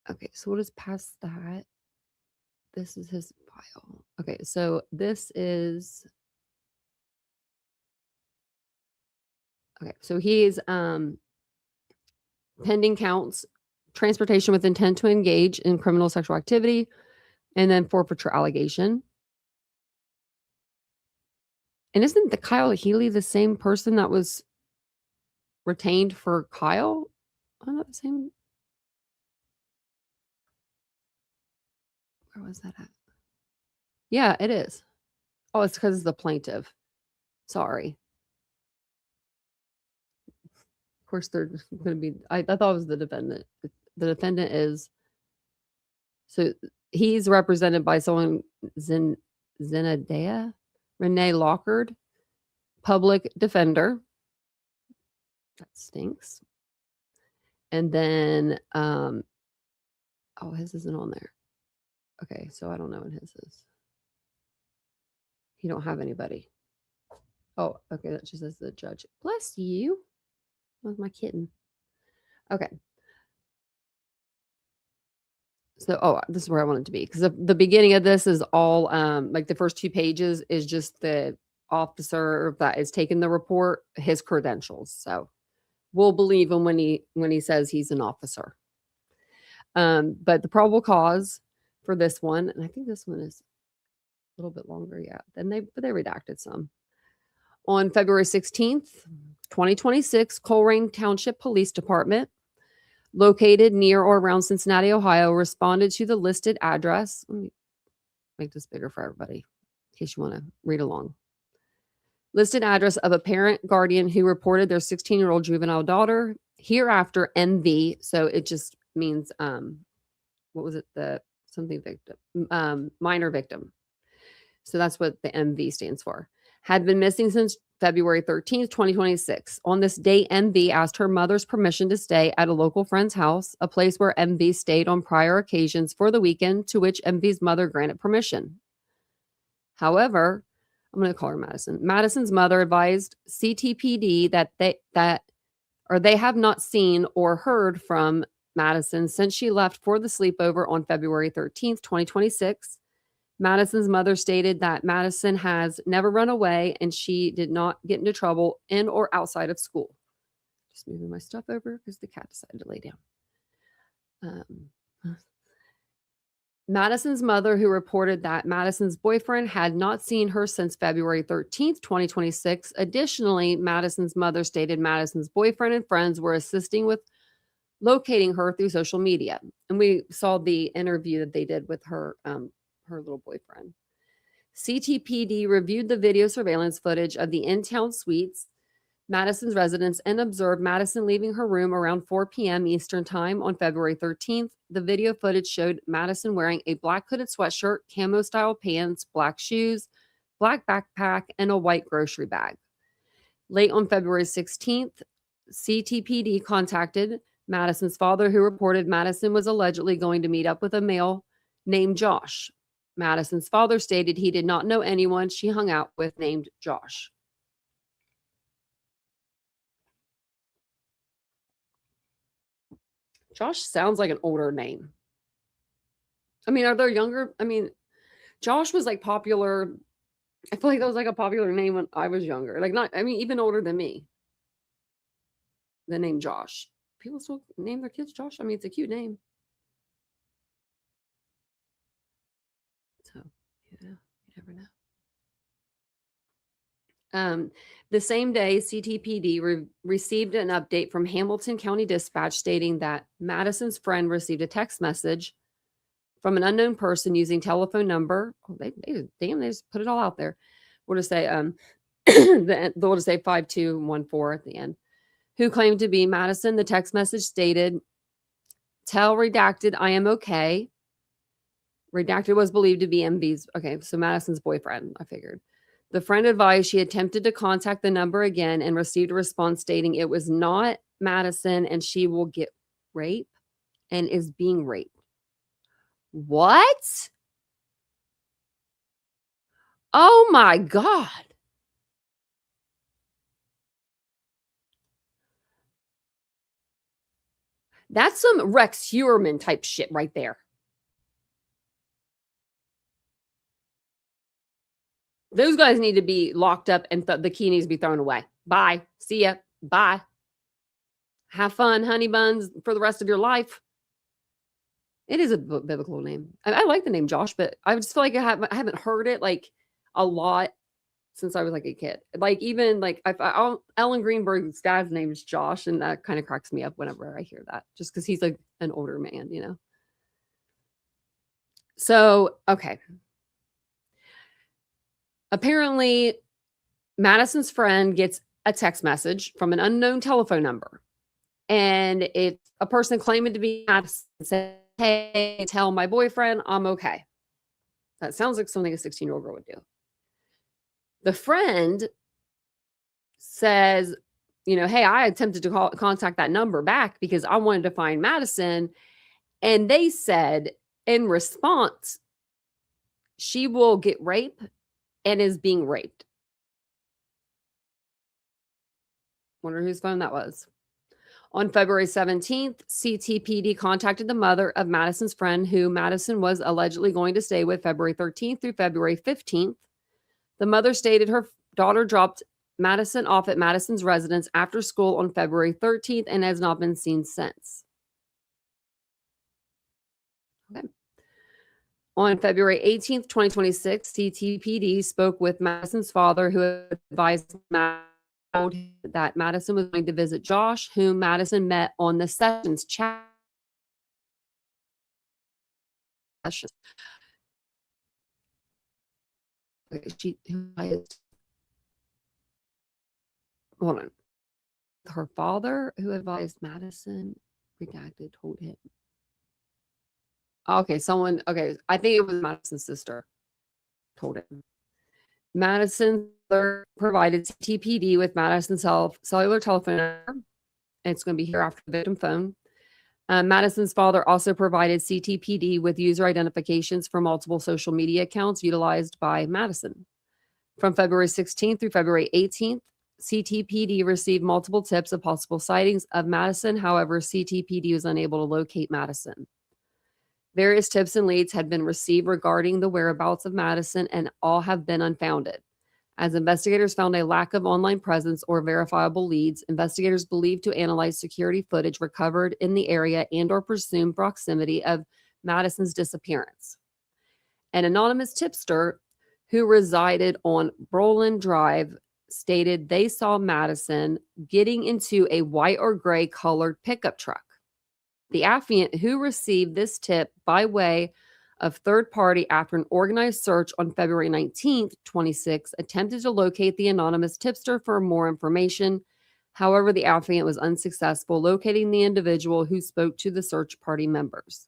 S2: Okay, so we'll just pass that. This is his file. Okay, so this is... Okay, so he's pending counts, transportation with intent to engage in criminal sexual activity, and then forfeiture allegation. And isn't the Kyle Healy the same person that was retained for Kyle? I'm not the same. Where was that at? Yeah, it is. Oh, it's because it's the plaintiff. Sorry. Of course, they're going to be... I thought it was the defendant. The defendant is... So he's represented by someone, Zenadea Renee Lockard, public defender. That stinks. And then, oh, his isn't on there. Okay, so I don't know what his is. He don't have anybody. Oh, okay, that just says the judge. Bless you. That was my kitten. Okay. So, this is where I want it to be, because the beginning of this is all like the first 2 pages is just the officer that is taking the report, his credentials. So we'll believe him when he says he's an officer. But the probable cause for this one, and I think this one is a little bit longer, yeah. But they redacted some. On February 16th, 2026, Colerain Township Police Department, located near or around Cincinnati, Ohio, responded to the listed address. Let me make this bigger for everybody in case you want to read along. Listed address of a parent guardian who reported their 16-year-old juvenile daughter, hereafter MV. So it just means, what was it? Something victim, minor victim. So that's what the MV stands for. Had been missing since February 13th, 2026. On this day, MV asked her mother's permission to stay at a local friend's house, a place where MV stayed on prior occasions for the weekend, to which MV's mother granted permission. However, I'm going to call her Madison. Madison's mother advised CTPD that they have not seen or heard from Madison since she left for the sleepover on February 13th, 2026. Madison's mother stated that Madison has never run away and she did not get into trouble in or outside of school. Just moving my stuff over because the cat decided to lay down. Madison's mother, who reported that Madison's boyfriend had not seen her since February 13th, 2026. Additionally, Madison's mother stated Madison's boyfriend and friends were assisting with locating her through social media. And we saw the interview that they did with her little boyfriend. CTPD reviewed the video surveillance footage of the in-town suites, Madison's residence, and observed Madison leaving her room around 4 p.m. Eastern Time on February 13th. The video footage showed Madison wearing a black hooded sweatshirt, camo-style pants, black shoes, black backpack, and a white grocery bag. Late on February 16th, CTPD contacted Madison's father, who reported Madison was allegedly going to meet up with a male named Josh. Madison's father stated he did not know anyone she hung out with named Josh. Josh sounds like an older name. I mean, are there younger? I mean, Josh was like popular. I feel like that was like a popular name when I was younger. Even older than me. The name Josh. People still name their kids Josh. I mean, it's a cute name. So, yeah, you never The same day, CTPD received an update from Hamilton County Dispatch stating that Madison's friend received a text message from an unknown person using telephone number. Oh, they just put it all out there. We'll just say they'll just say 5214 at the end, who claimed to be Madison. The text message stated, "Tell redacted I am okay." Redacted was believed to be MV's. Okay, so Madison's boyfriend, I figured. The friend advised she attempted to contact the number again and received a response stating it was not Madison and she will get raped and is being raped. What? Oh my God. That's some Rex Heuermann type shit right there. Those guys need to be locked up and the key needs to be thrown away. Bye. See ya. Bye. Have fun, honey buns, for the rest of your life. It is a biblical name. I like the name Josh, but I just feel like I haven't heard it like a lot since I was like a kid. Like even like Ellen Greenberg's dad's name is Josh, and that kind of cracks me up whenever I hear that, just because he's like an older man, you know. So okay. Apparently, Madison's friend gets a text message from an unknown telephone number. And it's a person claiming to be Madison said, "Hey, tell my boyfriend I'm okay." That sounds like something a 16-year-old girl would do. The friend says, you know, "Hey, I attempted to contact that number back because I wanted to find Madison." And they said in response, she will get raped and is being raped. Wonder whose phone that was. On February 17th, CTPD contacted the mother of Madison's friend, who Madison was allegedly going to stay with February 13th through February 15th. The mother stated her daughter dropped Madison off at Madison's residence after school on February 13th and has not been seen since. Okay. On February 18th, 2026, CTPD spoke with Madison's father, who advised that Madison was going to visit Josh, whom Madison met on the Sessions chat. Hold on. Her father, who advised Madison, redacted, told him. Okay, okay, I think it was Madison's sister told him. Madison provided CTPD with Madison's cellular telephone number. It's going to be here after the victim phone. Madison's father also provided CTPD with user identifications for multiple social media accounts utilized by Madison. From February 16th through February 18th, CTPD received multiple tips of possible sightings of Madison. However, CTPD was unable to locate Madison. Various tips and leads had been received regarding the whereabouts of Madison, and all have been unfounded. As investigators found a lack of online presence or verifiable leads, investigators believed to analyze security footage recovered in the area and/or presumed proximity of Madison's disappearance. An anonymous tipster who resided on Brolin Drive stated they saw Madison getting into a white or gray colored pickup truck. The affiant who received this tip by way of third party after an organized search on February 19th, 26, attempted to locate the anonymous tipster for more information. However, the affiant was unsuccessful locating the individual who spoke to the search party members.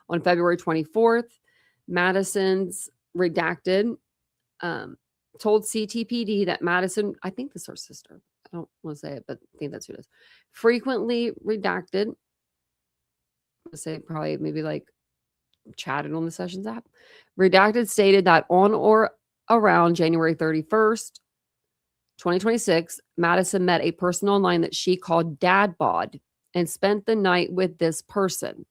S2: On February 24th, Madison's redacted told CTPD that Madison, I think this is her sister, I don't want to say it, but I think that's who it is, frequently redacted, let's say probably maybe like chatted on the Sessions app. Redacted stated that on or around January 31st, 2026, Madison met a person online that she called Dad Bod and spent the night with this person.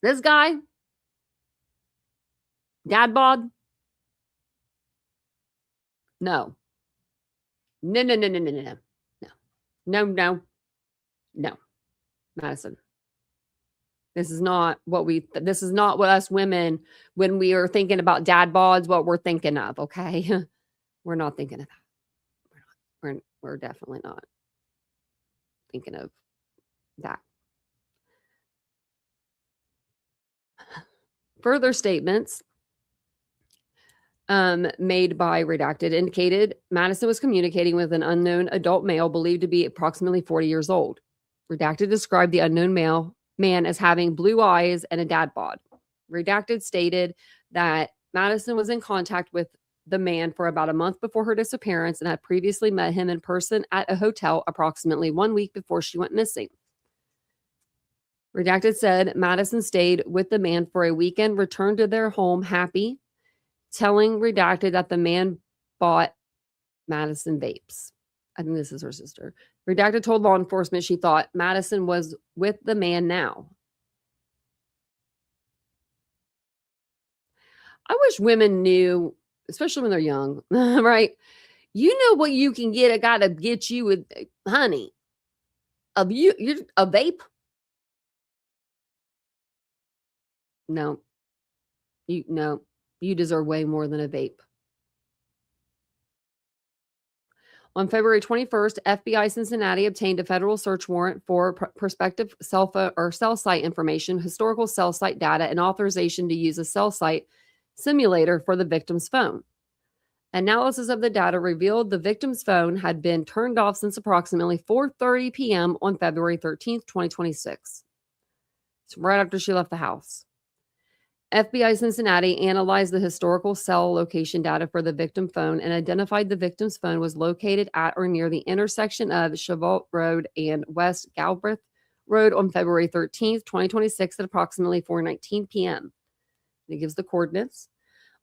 S2: This guy, Dad Bod? No. No. No. Madison. This is not what us women, when we are thinking about dad bods, what we're thinking of, okay? We're not thinking of that. We're definitely not thinking of that. Further statements made by Redacted indicated Madison was communicating with an unknown adult male believed to be approximately 40 years old. Redacted described the unknown man as having blue eyes and a dad bod. Redacted stated that Madison was in contact with the man for about a month before her disappearance and had previously met him in person at a hotel approximately 1 week before she went missing. Redacted said Madison stayed with the man for a weekend, returned to their home happy, telling Redacted that the man bought Madison vapes. I think this is her sister. Redacted told law enforcement she thought Madison was with the man now. I wish women knew, especially when they're young, right? You know what you can get a guy to get you with, honey, you're a vape? No, you deserve way more than a vape. On February 21st, FBI Cincinnati obtained a federal search warrant for prospective cell site information, historical cell site data, and authorization to use a cell site simulator for the victim's phone. Analysis of the data revealed the victim's phone had been turned off since approximately 4:30 p.m. on February 13th, 2026. It's right after she left the house. FBI Cincinnati analyzed the historical cell location data for the victim phone and identified the victim's phone was located at or near the intersection of Chevault Road and West Galbraith Road on February 13th, 2026 at approximately 4:19 p.m. It gives the coordinates.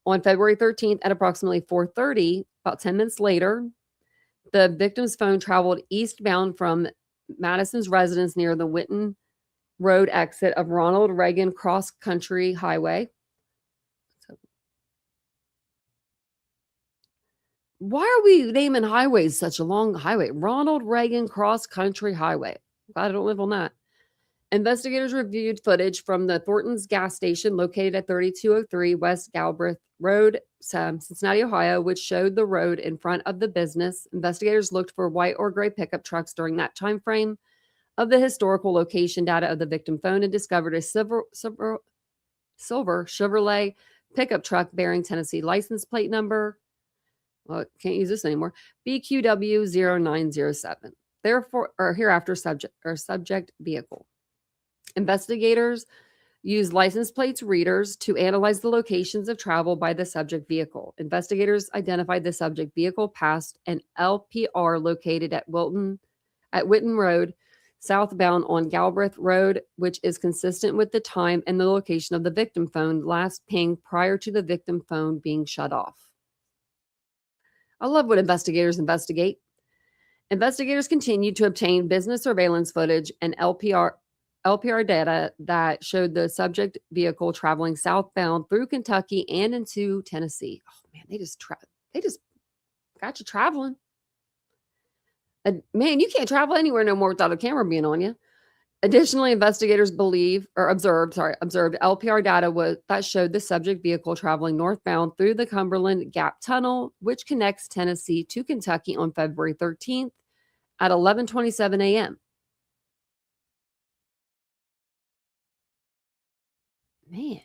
S2: On February 13th at approximately 4:30, about 10 minutes later, the victim's phone traveled eastbound from Madison's residence near the Winton Road exit of Ronald Reagan Cross Country Highway. Why are we naming highways such a long highway? Ronald Reagan Cross Country Highway. Glad I don't live on that. Investigators reviewed footage from the Thornton's gas station located at 3203 West Galbraith Road, Cincinnati, Ohio, which showed the road in front of the business. Investigators looked for white or gray pickup trucks during that time frame of the historical location data of the victim phone and discovered a silver Chevrolet pickup truck bearing Tennessee license plate number. Well, can't use this anymore. BQW0907. Therefore, or hereafter subject vehicle. Investigators used license plates readers to analyze the locations of travel by the subject vehicle. Investigators identified the subject vehicle past an LPR located at Winton Road, southbound on Galbraith Road, which is consistent with the time and the location of the victim phone last pinged prior to the victim phone being shut off. I love when investigators investigate. Investigators continued to obtain business surveillance footage and LPR data that showed the subject vehicle traveling southbound through Kentucky and into Tennessee. Oh man, they just got you traveling. Man, you can't travel anywhere no more without a camera being on you. Additionally, investigators observed LPR data that showed the subject vehicle traveling northbound through the Cumberland Gap Tunnel, which connects Tennessee to Kentucky on February 13th at 11:27 a.m. Man,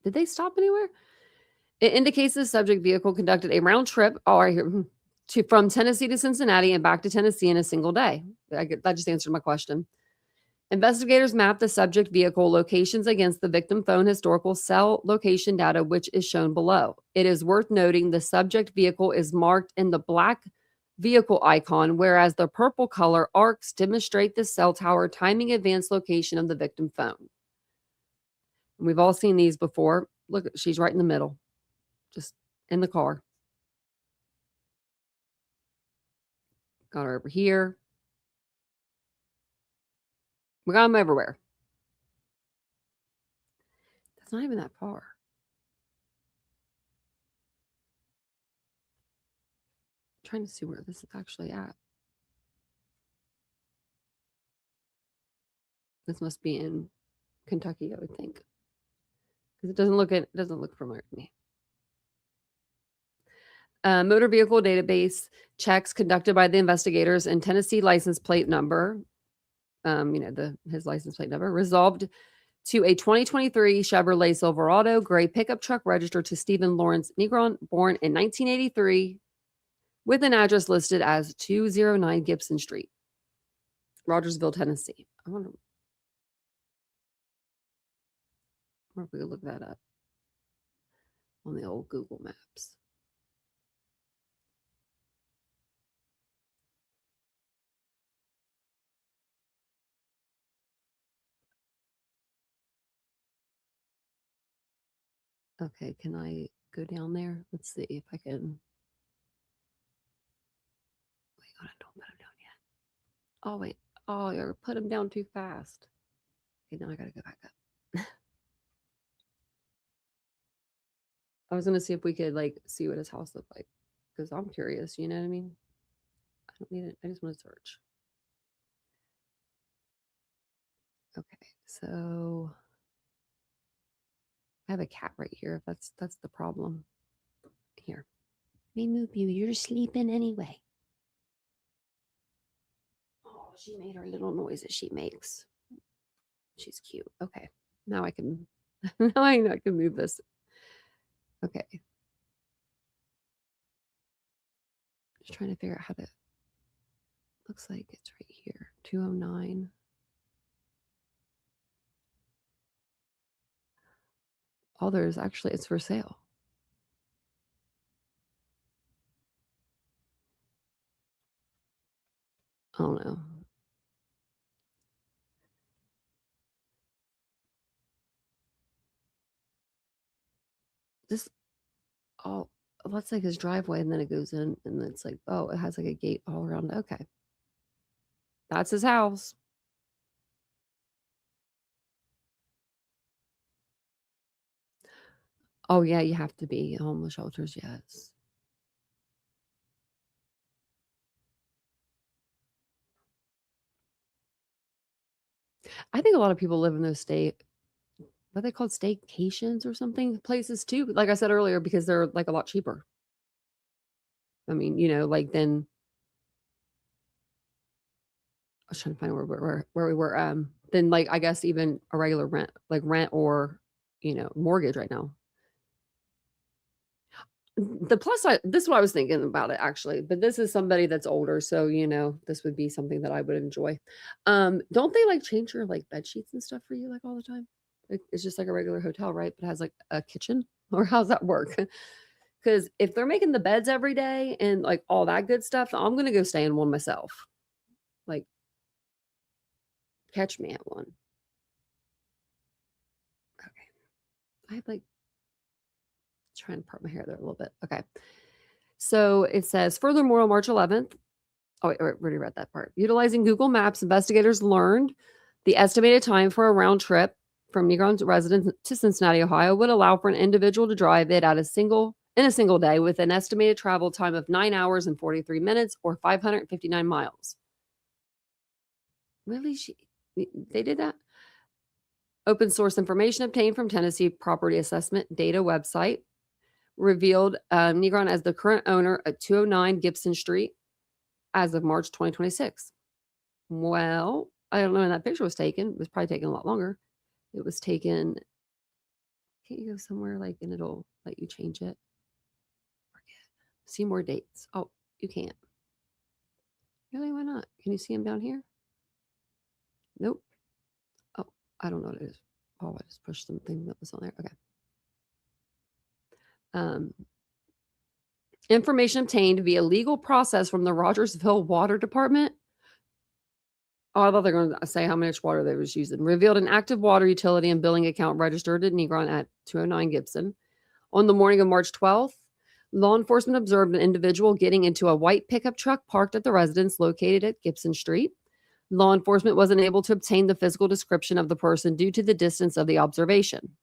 S2: did they stop anywhere? It indicates the subject vehicle conducted a round trip from Tennessee to Cincinnati and back to Tennessee in a single day. That just answered my question. Investigators mapped the subject vehicle locations against the victim phone historical cell location data, which is shown below. It is worth noting the subject vehicle is marked in the black vehicle icon, whereas the purple color arcs demonstrate the cell tower timing advanced location of the victim phone. And we've all seen these before. Look, she's right in the middle, just in the car. Got her over here. We got them everywhere. That's not even that far. I'm trying to see where this is actually at. This must be in Kentucky, I would think, because it doesn't look familiar to me. Motor vehicle database checks conducted by the investigators and Tennessee license plate number, his license plate number, resolved to a 2023 Chevrolet Silverado gray pickup truck registered to Stephen Lawrence Negron, born in 1983, with an address listed as 209 Gibson Street, Rogersville, Tennessee. I wonder if we could look that up on the old Google Maps. Okay, can I go down there? Let's see if I can. Wait, hold on, don't put him down yet. Oh, wait. Oh, you put him down too fast. Okay, now I gotta go back up. I was gonna see if we could like see what his house looked like, because I'm curious, you know what I mean? I don't need it. I just want to search. Okay, so I have a cat right here. That's the problem. Here. Let me move you. You're sleeping anyway. Oh, she made her little noise that she makes. She's cute. Okay. Now I can now I can move this. Okay. Just trying to figure out how to. Looks like it's right here. 209. Oh, there's actually, it's for sale. I don't know. This, oh, that's like his driveway, and then it goes in, and it's like, oh, it has like a gate all around. Okay. That's his house. Oh, yeah, you have to be homeless shelters, yes. I think a lot of people live in those what are they called, staycations or something places too. Like I said earlier, because they're like a lot cheaper. I mean, like then I was trying to find where we were. Then like I guess even a regular rent or mortgage right now. The plus side, this is what I was thinking about it actually, but this is somebody that's older, so this would be something that I would enjoy. Don't they like change your like bed sheets and stuff for you like all the time? It's just like a regular hotel, right? But it has like a kitchen, or how's that work? Because if they're making the beds every day and like all that good stuff, I'm gonna go stay in one myself. Like, catch me at one. Okay, I have like trying to part my hair there a little bit. Okay. So it says, furthermore, on March 11th, oh, wait, I already read that part. Utilizing Google Maps, investigators learned the estimated time for a round trip from Negron's residence to Cincinnati, Ohio, would allow for an individual to drive it in a single day with an estimated travel time of 9 hours and 43 minutes or 559 miles. Really? They did that? Open source information obtained from Tennessee Property Assessment Data website revealed Negron as the current owner at 209 Gibson Street as of March 2026. Well, I don't know when that picture was taken. It was probably taken a lot longer. It was taken. Can't you go somewhere like and it'll let you change it? Forget. See more dates. Oh, you can't. Really? Why not? Can you see them down here? Nope. Oh, I don't know what it is. Oh, I just pushed something that was on there. Okay. Information obtained via legal process from the Rogersville Water Department. Oh, I thought they were going to say how much water they was using. Revealed an active water utility and billing account registered at Negron at 209 Gibson. On the morning of March 12th, law enforcement observed an individual getting into a white pickup truck parked at the residence located at Gibson Street. Law enforcement wasn't able to obtain the physical description of the person due to the distance of the observation.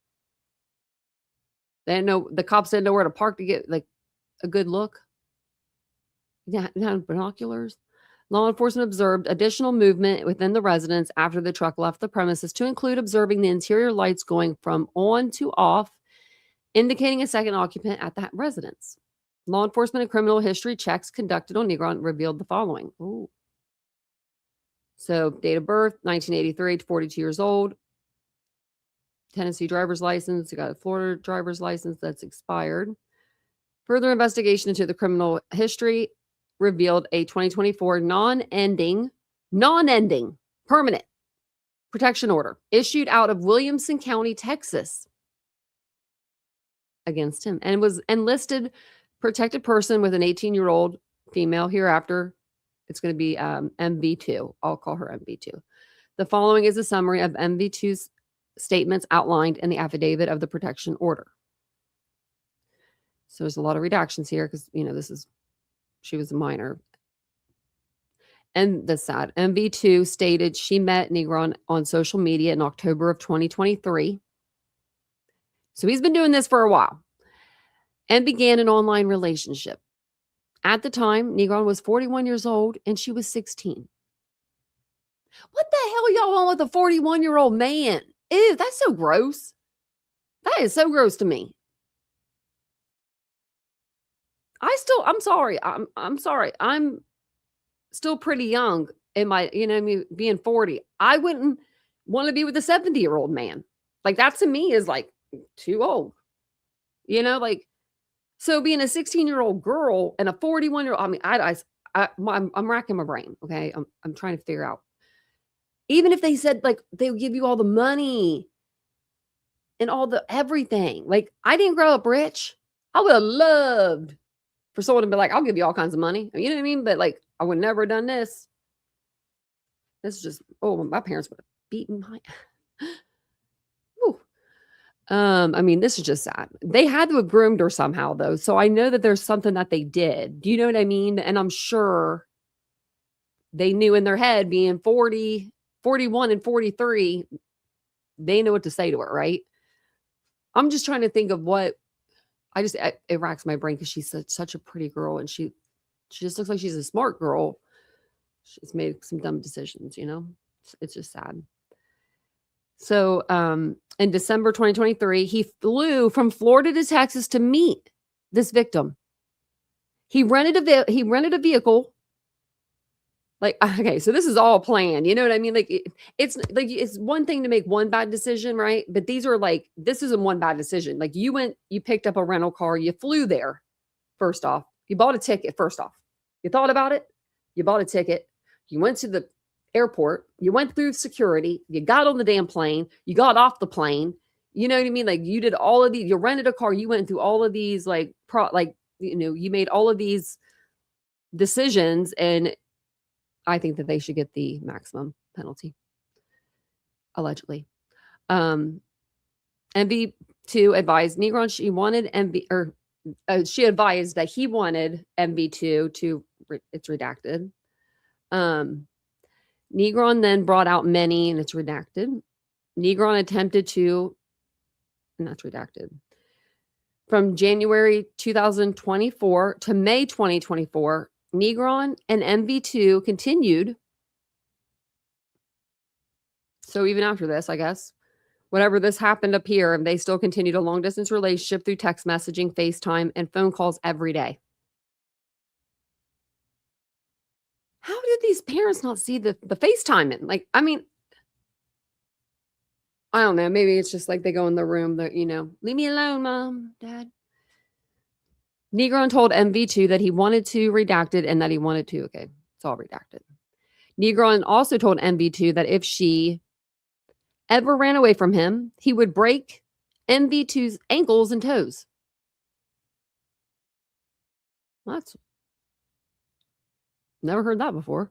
S2: They didn't know, the cops didn't know where to park to get like a good look. Yeah, binoculars. Law enforcement observed additional movement within the residence after the truck left the premises, to include observing the interior lights going from on to off, indicating a second occupant at that residence. Law enforcement and criminal history checks conducted on Negron revealed the following. Ooh. So, date of birth, 1983 to 42 years old. Tennessee driver's license. You got a Florida driver's license that's expired. Further investigation into the criminal history revealed a 2024 non-ending, permanent protection order issued out of Williamson County, Texas against him, and was enlisted protected person with an 18-year-old female. Hereafter, it's going to be MV2. I'll call her MV2. The following is a summary of MV2's statements outlined in the affidavit of the protection order. So there's a lot of redactions here because, she was a minor. And that's sad. MV2 stated she met Negron on social media in October of 2023. So he's been doing this for a while and began an online relationship. At the time, Negron was 41 years old and she was 16. What the hell y'all want with a 41-year-old man? Ew, that's so gross. That is so gross to me. I'm sorry. I'm sorry. I'm still pretty young in my, being 40. I wouldn't want to be with a 70-year-old man. Like, that to me is like too old. So being a 16-year-old girl and a 41-year-old, I'm racking my brain. Okay. I'm trying to figure out. Even if they said like they would give you all the money and all the everything. Like, I didn't grow up rich. I would have loved for someone to be like, I'll give you all kinds of money. You know what I mean? But like, I would never have done this. This is just, my parents would have beaten my. This is just sad. They had to have groomed her somehow, though. So I know that there's something that they did. Do you know what I mean? And I'm sure they knew in their head, being 40, 41 and 43, they know what to say to her, right? I'm just trying to think of what it racks my brain because she's such a pretty girl and she just looks like she's a smart girl. She's made some dumb decisions, It's just sad. So in December 2023, he flew from Florida to Texas to meet this victim. He rented a vehicle. Like, okay, so this is all planned. You know what I mean? Like, it's one thing to make one bad decision, right? But this isn't one bad decision. Like, you picked up a rental car, you flew there. First off, you bought a ticket. First off, you thought about it. You bought a ticket. You went to the airport. You went through security. You got on the damn plane. You got off the plane. You know what I mean? Like, you did all of these. You rented a car. You went through all of these, you made all of these decisions, and I think that they should get the maximum penalty. Allegedly. MV2 advised Negron she advised that he wanted MV2 to, it's redacted. Negron then brought out many, and it's redacted. Negron attempted to, and that's redacted. From January 2024 to May 2024, Negron and MV2 continued. So even after this, I guess, whatever this happened up here, they still continued a long-distance relationship through text messaging, FaceTime, and phone calls every day. How did these parents not see the FaceTime? Like, I don't know. Maybe it's just like they go in the room, leave me alone, Mom, Dad. Negron told MV2 that he wanted to redact it and that he wanted to, okay, it's all redacted. Negron also told MV2 that if she ever ran away from him, he would break MV2's ankles and toes. That's never heard that before.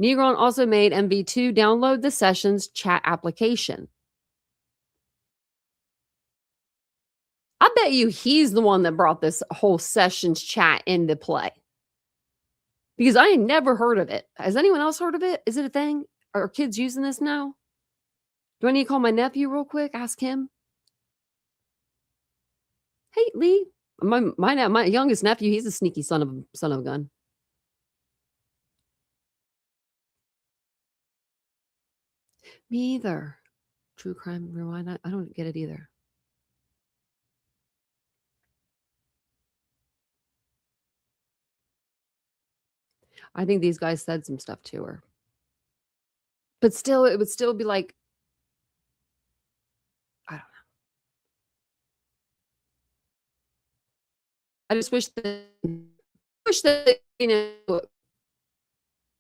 S2: Negron also made MV2 download the Sessions chat application. I bet you he's the one that brought this whole Sessions chat into play. Because I ain't never heard of it. Has anyone else heard of it? Is it a thing? Are kids using this now? Do I need to call my nephew real quick? Ask him. Hey, Lee. My youngest nephew, he's a sneaky son of a gun. Me either. True Crime Rewind. I don't get it either. I think these guys said some stuff to her. But still, it would still be like, I don't know. I just wish that,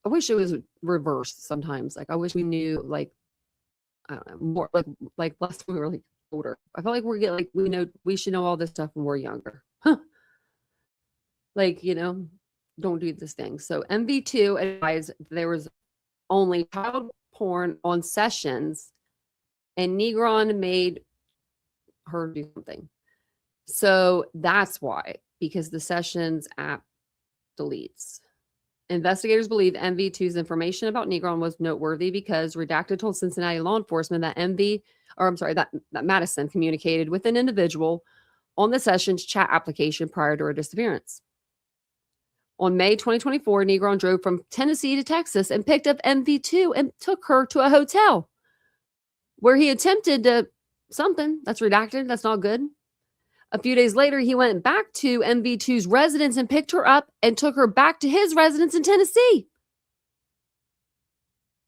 S2: I wish it was reversed sometimes. Like, I wish we knew, like, I don't know, more like less when we were like older. I feel like we're getting like we should know all this stuff when we're younger. Like, don't do this thing. So MV2 advised there was only child porn on sessions, and Negron made her do something. So that's why, because the Sessions app deletes. Investigators believe MV2's information about Negron was noteworthy because Redacted told Cincinnati law enforcement that that Madison communicated with an individual on the Sessions chat application prior to her disappearance. On May 2024, Negron drove from Tennessee to Texas and picked up MV2 and took her to a hotel where he attempted to something that's redacted. That's not good. A few days later, he went back to MV2's residence and picked her up and took her back to his residence in Tennessee.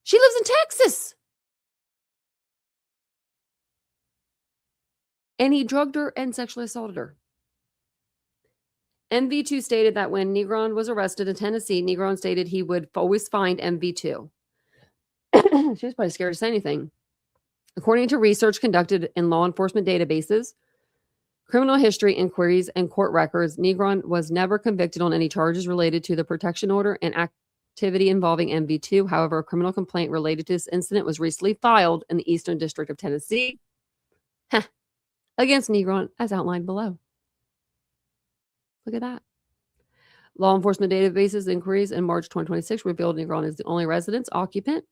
S2: She lives in Texas. And he drugged her and sexually assaulted her. MV2 stated that when Negron was arrested in Tennessee, Negron stated he would always find MV2. She was probably scared to say anything. According to research conducted in law enforcement databases, criminal history inquiries, and court records, Negron was never convicted on any charges related to the protection order and activity involving MV2. However, a criminal complaint related to this incident was recently filed in the Eastern District of Tennessee against Negron, as outlined below. Look at that. Law enforcement databases inquiries in March 2026 revealed Negron is the only residence occupant.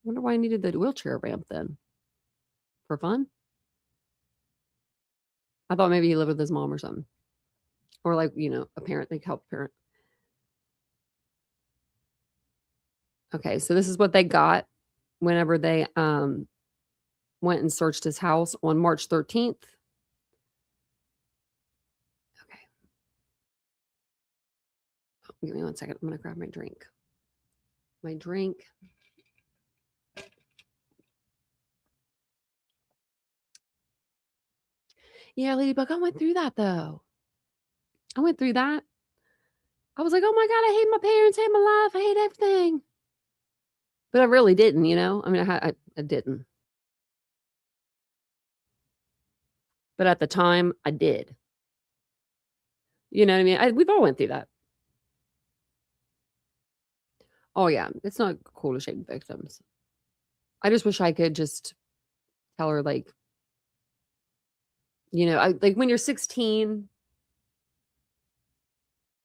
S2: Wonder why I needed the wheelchair ramp then. For fun? I thought maybe he lived with his mom or something. Or like, a parent, they help parent. Okay, so this is what they got whenever they went and searched his house on March 13th. Okay. Give me 1 second. I'm going to grab my drink. Yeah, Ladybug, I went through that though. I went through that. I was like, oh my God, I hate my parents, I hate my life, I hate everything. But I really didn't, I mean, I didn't. But at the time, I did. You know what I mean? We've all went through that. Oh yeah, it's not cool to shame victims. I just wish I could just tell her, like, like when you're 16,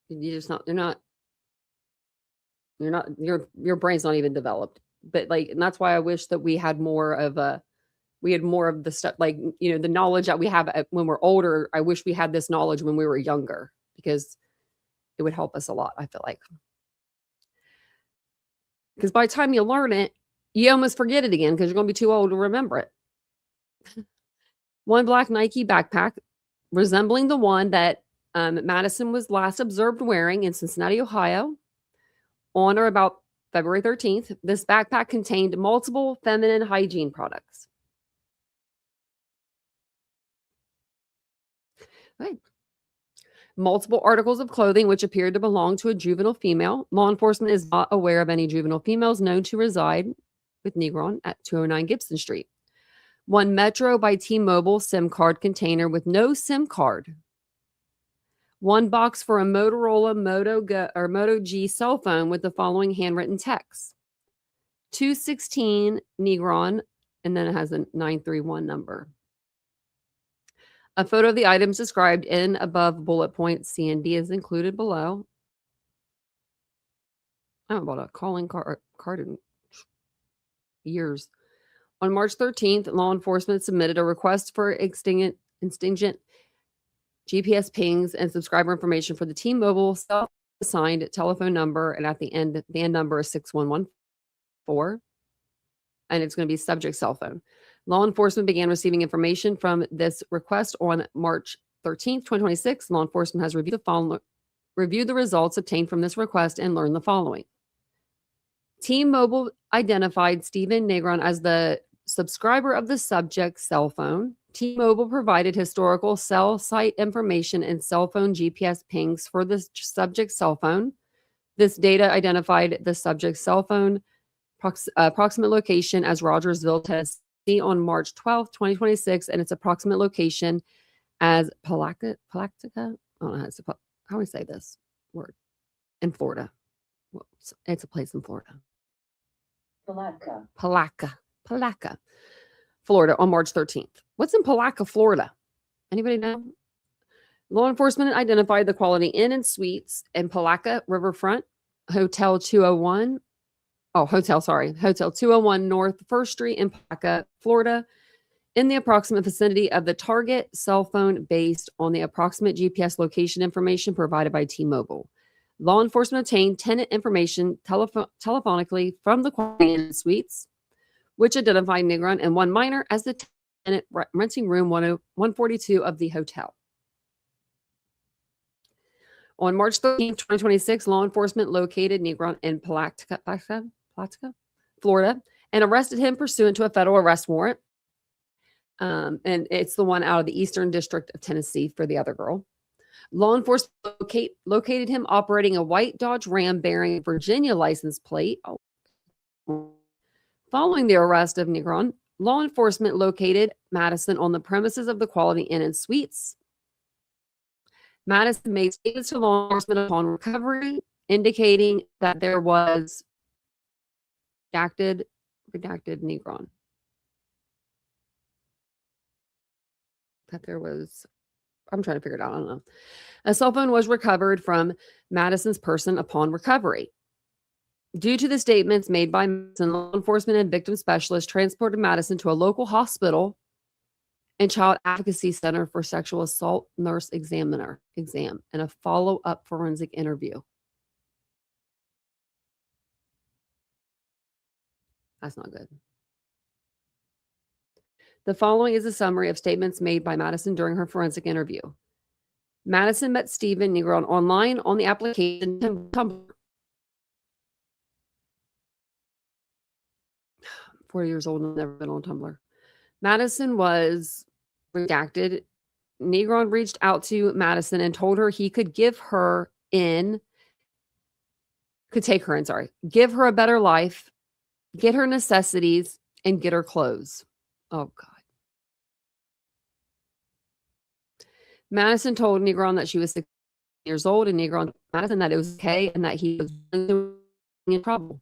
S2: your brain's not even developed. But like, and that's why I wish that we had more of the stuff, like, the knowledge that we have when we're older. I wish we had this knowledge when we were younger, because it would help us a lot, I feel like. Because by the time you learn it, you almost forget it again because you're going to be too old to remember it. One black Nike backpack resembling the one that Madison was last observed wearing in Cincinnati, Ohio, on or about February 13th. This backpack contained multiple feminine hygiene products. Right. Multiple articles of clothing which appeared to belong to a juvenile female. Law enforcement is not aware of any juvenile females known to reside with Negron at 209 Gibson Street. One Metro by T-Mobile SIM card container with no SIM card. One box for a Motorola Moto G cell phone with the following handwritten text. 216 Negron, and then it has a 931 number. A photo of the items described in above bullet points C and D is included below. I haven't bought a calling card in years. On March 13th, law enforcement submitted a request for extingent GPS pings and subscriber information for the T-Mobile self-assigned telephone number, and at the end number is 6114. and it's going to be subject cell phone. Law enforcement began receiving information from this request on March 13th, 2026. Law enforcement has reviewed the results obtained from this request and learned the following. T-Mobile identified Stephen Negron as the subscriber of the subject cell phone. T-Mobile provided historical cell site information and cell phone GPS pings for the subject cell phone. This data identified the subject cell phone approximate location as Rogersville, Tennessee on March 12th, 2026, and its approximate location as Palatka. I don't know how we say this word in Florida. Well, it's a place in Florida. Palatka, Florida on March 13th. What's in Palatka, Florida? Anybody know? Law enforcement identified the Quality Inn and Suites in Palatka Riverfront, Hotel 201 North 1st Street in Palatka, Florida, in the approximate vicinity of the target cell phone based on the approximate GPS location information provided by T-Mobile. Law enforcement obtained tenant information telephonically from the Quality Inn and Suites, which identified Negron and one minor as the tenant renting room 142 of the hotel. On March 13th, 2026, law enforcement located Negron in Palatka, Florida, and arrested him pursuant to a federal arrest warrant. And it's the one out of the Eastern District of Tennessee for the other girl. Law enforcement located him operating a white Dodge Ram bearing a Virginia license plate. Following the arrest of Negron, law enforcement located Madison on the premises of the Quality Inn and Suites. Madison made statements to law enforcement upon recovery, indicating that there was redacted Negron. That there was, I'm trying to figure it out. I don't know. A cell phone was recovered from Madison's person upon recovery. Due to the statements made by Madison, law enforcement and victim specialists transported Madison to a local hospital and child advocacy center for sexual assault nurse exam and a follow-up forensic interview. That's not good. The following is a summary of statements made by Madison during her forensic interview. Madison met Stephen Negron online on the application Tumblr. 40 years old and never been on Tumblr. Madison was redacted. Negron reached out to Madison and told her he could give her give her a better life, get her necessities, and get her clothes. Oh, God. Madison told Negron that she was 16 years old, and Negron told Madison that it was okay and that he was in trouble.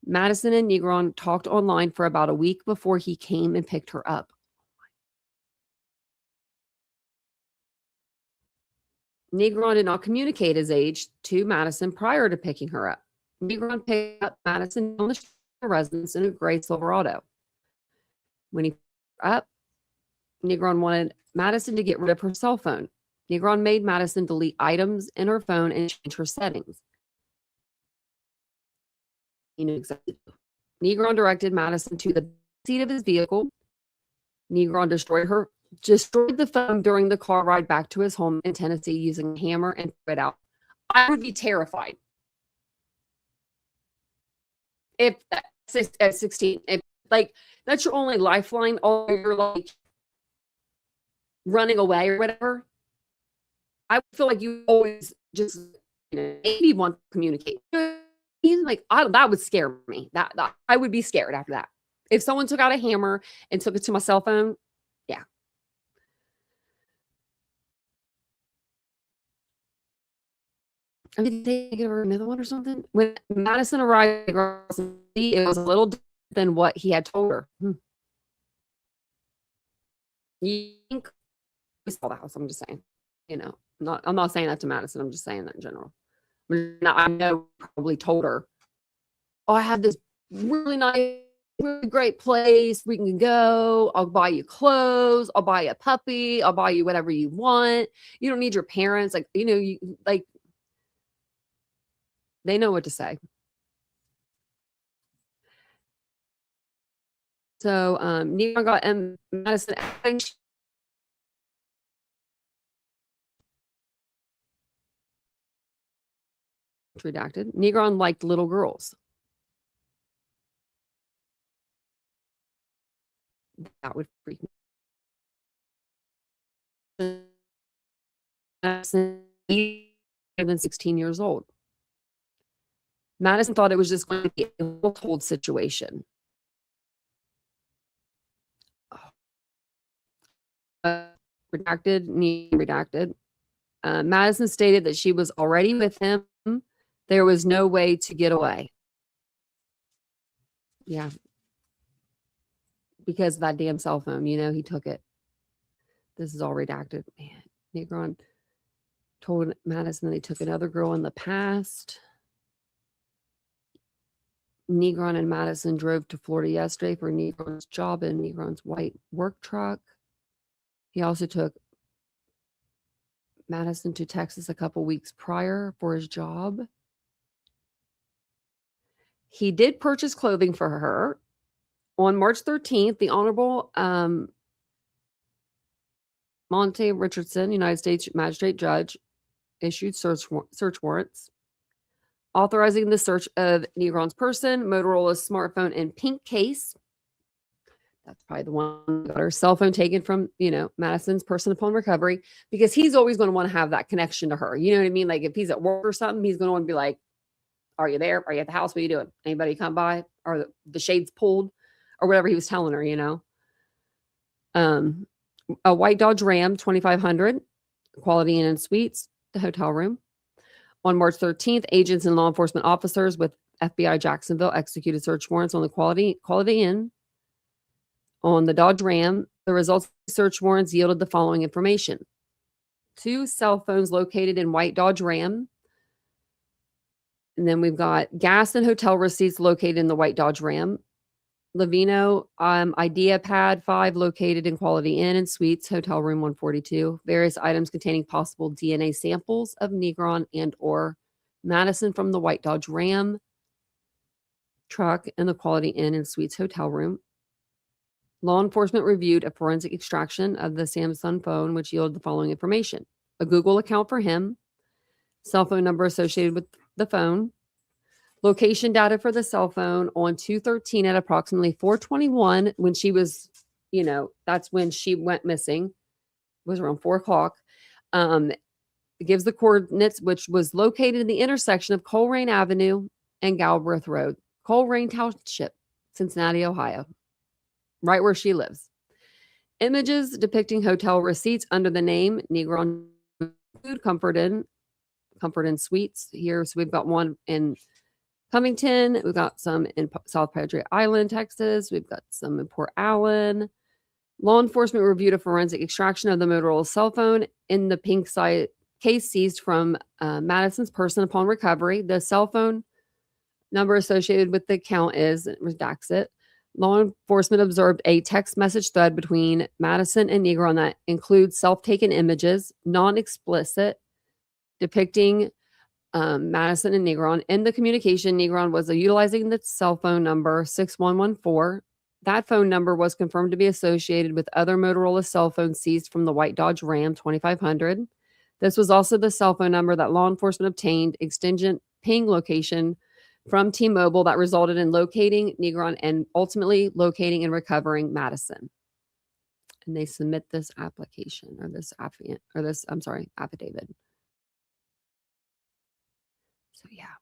S2: Madison and Negron talked online for about a week before he came and picked her up. Negron did not communicate his age to Madison prior to picking her up. Negron picked up Madison on the residence in a gray Silverado. When he picked her up, Negron wanted Madison to get rid of her cell phone. Negron made Madison delete items in her phone and change her settings. He knew exactly. Negron directed Madison to the seat of his vehicle. Negron destroyed the phone during the car ride back to his home in Tennessee using a hammer and threw it out. I would be terrified. If at 16, if like that's your only lifeline, or you're like running away or whatever, I feel like you always just maybe want to communicate. Like that would scare me. That I would be scared after that. If someone took out a hammer and took it to my cell phone, yeah. I mean, they give her another one or something. When Madison arrived, it was a little different than what he had told her. You think we saw the house? I'm just saying. I'm not saying that to Madison. I'm just saying that in general. I know probably told her, oh, I have this really nice, really great place we can go. I'll buy you clothes. I'll buy you a puppy. I'll buy you whatever you want. You don't need your parents. They know what to say. So Negron got Madison redacted. Negron liked little girls. That would freak me. Madison, than 16 years old. Madison thought it was just going to be a household situation. Redacted. Madison stated that she was already with him. There was no way to get away. Yeah. Because of that damn cell phone, he took it. This is all redacted. Man, Negron told Madison that he took another girl in the past. Negron and Madison drove to Florida yesterday for Negron's job in Negron's white work truck. He also took Madison to Texas a couple weeks prior for his job. He did purchase clothing for her. On March 13th, the Honorable Monte Richardson, United States Magistrate Judge, issued search warrants authorizing the search of Negron's person, Motorola's smartphone and pink case. That's probably the one that got her cell phone taken from, Madison's person upon recovery, because he's always going to want to have that connection to her. You know what I mean? Like if he's at work or something, he's going to want to be like, are you there? Are you at the house? What are you doing? Anybody come by? Or the shades pulled or whatever he was telling her, A white Dodge Ram 2500, Quality Inn and Suites, the hotel room. On March 13th, agents and law enforcement officers with FBI Jacksonville executed search warrants on the Quality Inn. On the Dodge Ram, the results of the search warrants yielded the following information. 2 cell phones located in white Dodge Ram. And then we've got gas and hotel receipts located in the white Dodge Ram. Lavino Idea Pad 5 located in Quality Inn and Suites, Hotel Room 142. Various items containing possible DNA samples of Negron and or Madison from the white Dodge Ram truck and the Quality Inn and Suites hotel room. Law enforcement reviewed a forensic extraction of the Samsung phone, which yielded the following information. A Google account for him, cell phone number associated with the phone, location data for the cell phone on 2/13 at approximately 4:21 when she was, that's when she went missing. It was around 4 o'clock. It gives the coordinates, which was located in the intersection of Colerain Avenue and Galbraith Road, Colerain Township, Cincinnati, Ohio, right where she lives. Images depicting hotel receipts under the name Negron Food Comfort Inn Suites here. So we've got one in Covington. We've got some in South Padre Island, Texas. We've got some in Port Allen. Law enforcement reviewed a forensic extraction of the Motorola cell phone in the pink case seized from Madison's person upon recovery. The cell phone number associated with the account is, redacts it. Law enforcement observed a text message thread between Madison and Negron that includes self-taken images, non-explicit, depicting Madison and Negron. In the communication, Negron was utilizing the cell phone number 6114. That phone number was confirmed to be associated with other Motorola cell phones seized from the white Dodge Ram 2500. This was also the cell phone number that law enforcement obtained extingent ping location from T-Mobile that resulted in locating Negron and ultimately locating and recovering Madison. And they submit this application or this affidavit. So yeah,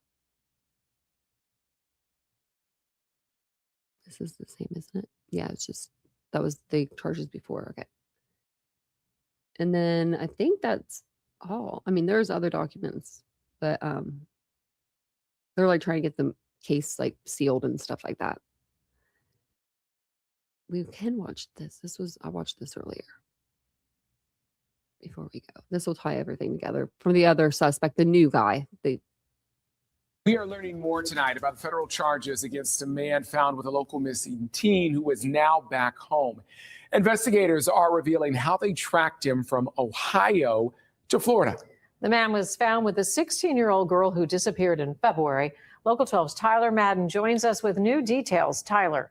S2: this is the same, isn't it? Yeah, it's just, that was the charges before. Okay. And then I think that's all. I mean, there's other documents, but they're like trying to get the case like sealed and stuff like that. We can watch this. I watched this earlier before we go. This will tie everything together from the other suspect, the new guy.
S3: We are learning more tonight about federal charges against a man found with a local missing teen who is now back home. Investigators are revealing how they tracked him from Ohio to Florida.
S4: The man was found with a 16-year-old girl who disappeared in February. Local 12's Tyler Madden joins us with new details. Tyler.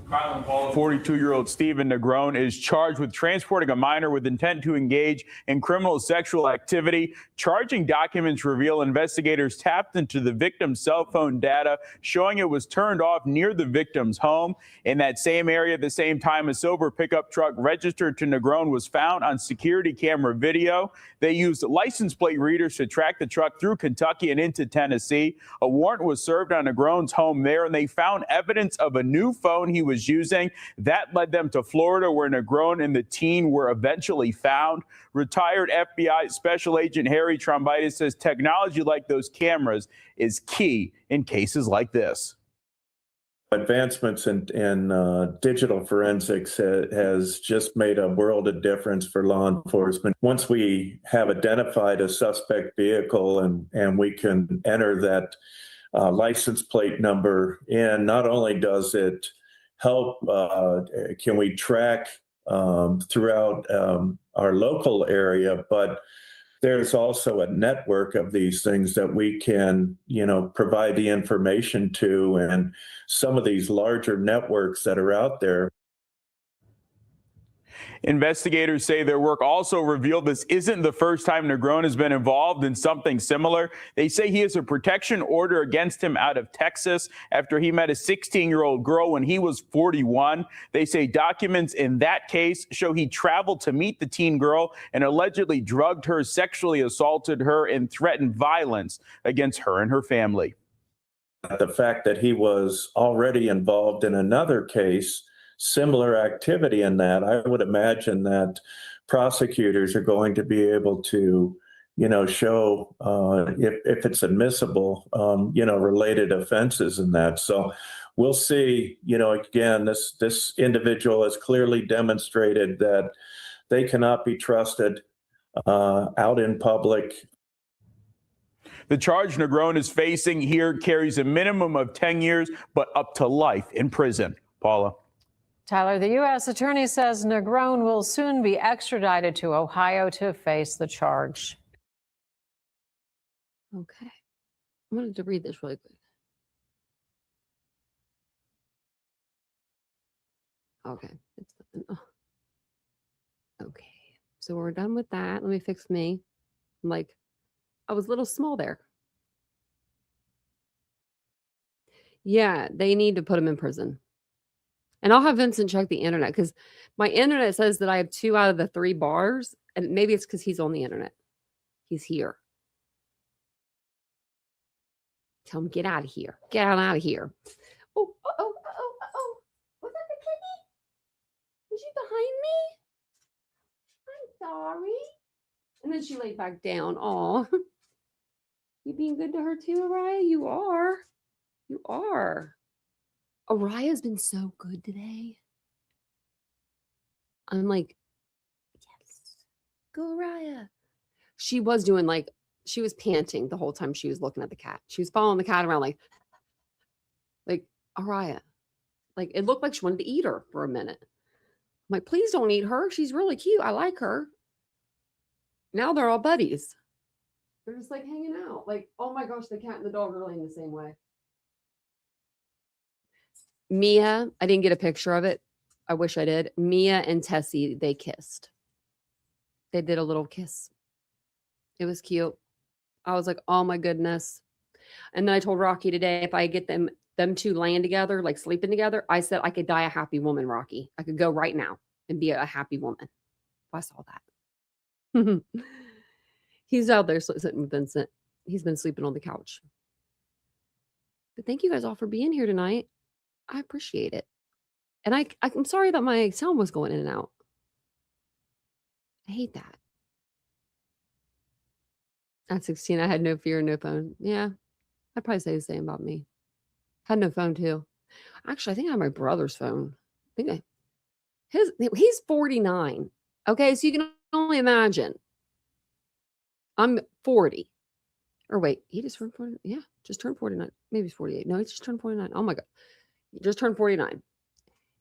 S5: Kyle and Paula, 42-year-old Stephen Negron is charged with transporting a minor with intent to engage in criminal sexual activity. Charging documents reveal investigators tapped into the victim's cell phone data, showing it was turned off near the victim's home. In that same area at the same time, a silver pickup truck registered to Negron was found on security camera video. They used license plate readers to track the truck through Kentucky and into Tennessee. A warrant was served on Negron's home there, and they found evidence of a new phone he was using. That led them to Florida, where Negron and the teen were eventually found. Retired FBI Special Agent Harry Trombitis says technology like those cameras is key in cases like this.
S6: Advancements in digital forensics has just made a world of difference for law enforcement. Once we have identified a suspect vehicle and we can enter that license plate number in, not only does it help, can we track throughout our local area, but there's also a network of these things that we can, provide the information to, and some of these larger networks that are out there.
S5: Investigators say their work also revealed this isn't the first time Negron has been involved in something similar. They say he has a protection order against him out of Texas after he met a 16-year-old girl when he was 41. They say documents in that case show he traveled to meet the teen girl and allegedly drugged her, sexually assaulted her, and threatened violence against her and her family.
S6: The fact that he was already involved in another case, similar activity in that, I would imagine that prosecutors are going to be able to, show if it's admissible, related offenses in that. So we'll see, again, this individual has clearly demonstrated that they cannot be trusted out in public.
S5: The charge Negron is facing here carries a minimum of 10 years, but up to life in prison. Paula.
S4: Tyler, the U.S. attorney says Negron will soon be extradited to Ohio to face the charge.
S2: Okay. I wanted to read this really quick. Okay. Okay. So we're done with that. Let me fix me. I was a little small there. Yeah, they need to put him in prison. And I'll have Vincent check the internet, because my internet says that I have 2 out of the 3 bars, and maybe it's because he's on the internet. He's here. Tell him, get out of here. Get out of here. Oh. Was that the kitty? Was she behind me? I'm sorry. And then she laid back down. Aw. You being good to her too, Araya? You are. You are. Araya's been so good today. I'm like, yes, go Araya. She was doing she was panting the whole time she was looking at the cat. She was following the cat around like Araya. It looked like she wanted to eat her for a minute. I'm like, please don't eat her. She's really cute. I like her. Now they're all buddies. They're just hanging out. Oh my gosh, the cat and the dog are really in the same way. Mia, I didn't get a picture of it. I wish I did. Mia and Tessie, they kissed. They did a little kiss. It was cute. I was like, oh my goodness. And then I told Rocky today, if I get them 2 laying together, sleeping together, I said I could die a happy woman, Rocky. I could go right now and be a happy woman. If I saw that. He's out there sitting with Vincent. He's been sleeping on the couch. But thank you guys all for being here tonight. I appreciate it. And I'm sorry that my sound was going in and out. I hate that. At 16, I had no fear, no phone. Yeah, I'd probably say the same about me. Had no phone too. Actually, I think I had my brother's phone. He's 49. Okay, so you can only imagine. I'm 40. Or wait, he just turned 40. Yeah, just turned 49. Maybe he's 48. No, he just turned 49. Oh my God. He just turned 49.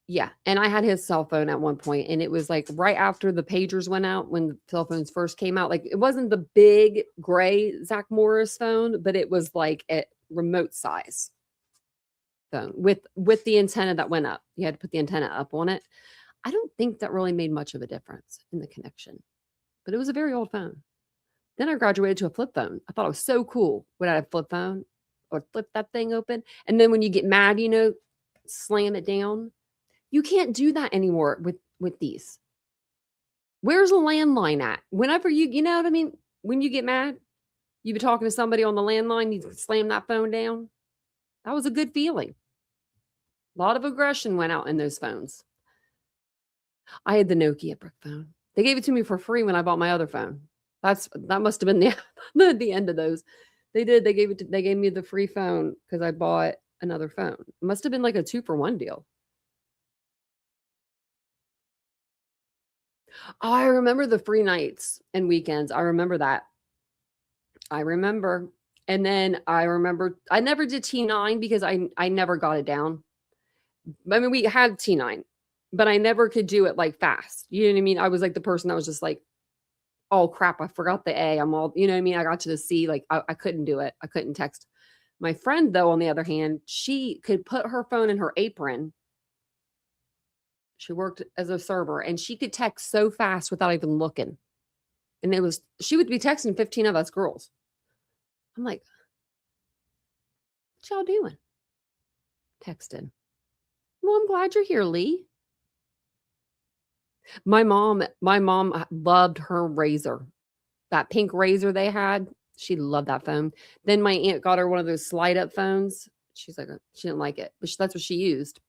S2: Yeah. And I had his cell phone at one point, and it was right after the pagers went out, when the cell phones first came out. It wasn't the big gray Zach Morris phone, but it was a remote size phone with the antenna that went up. You had to put the antenna up on it. I don't think that really made much of a difference in the connection, but it was a very old phone. Then I graduated to a flip phone. I thought it was so cool when I had a flip phone or flip that thing open. And then when you get mad, slam it down. You can't do that anymore with these. Where's the landline at? Whenever you know what I mean? When you get mad, you be talking to somebody on the landline, you slam that phone down. That was a good feeling. A lot of aggression went out in those phones. I had the Nokia brick phone. They gave it to me for free when I bought my other phone. That must have been the end of those. They did. They gave me the free phone because I bought another phone. It must have been like a 2-for-1 deal. Oh, I remember the free nights and weekends. I remember that. I remember. And then I remember I never did T9 because I never got it down. I mean, we had T9, but I never could do it like fast. You know what I mean? I was like the person that was just like, oh crap, I forgot the A. I'm all, you know what I mean? I got to the C, like I couldn't do it. I couldn't text. My friend, though, on the other hand, she could put her phone in her apron. She worked as a server and she could text so fast without even looking. And she would be texting 15 of us girls. I'm like, what y'all doing? Texting. Well, I'm glad you're here, Lee. My mom loved her Razor. That pink Razor they had. She loved that phone. Then my aunt got her one of those slide up phones. She's like, she didn't like it, but that's what she used.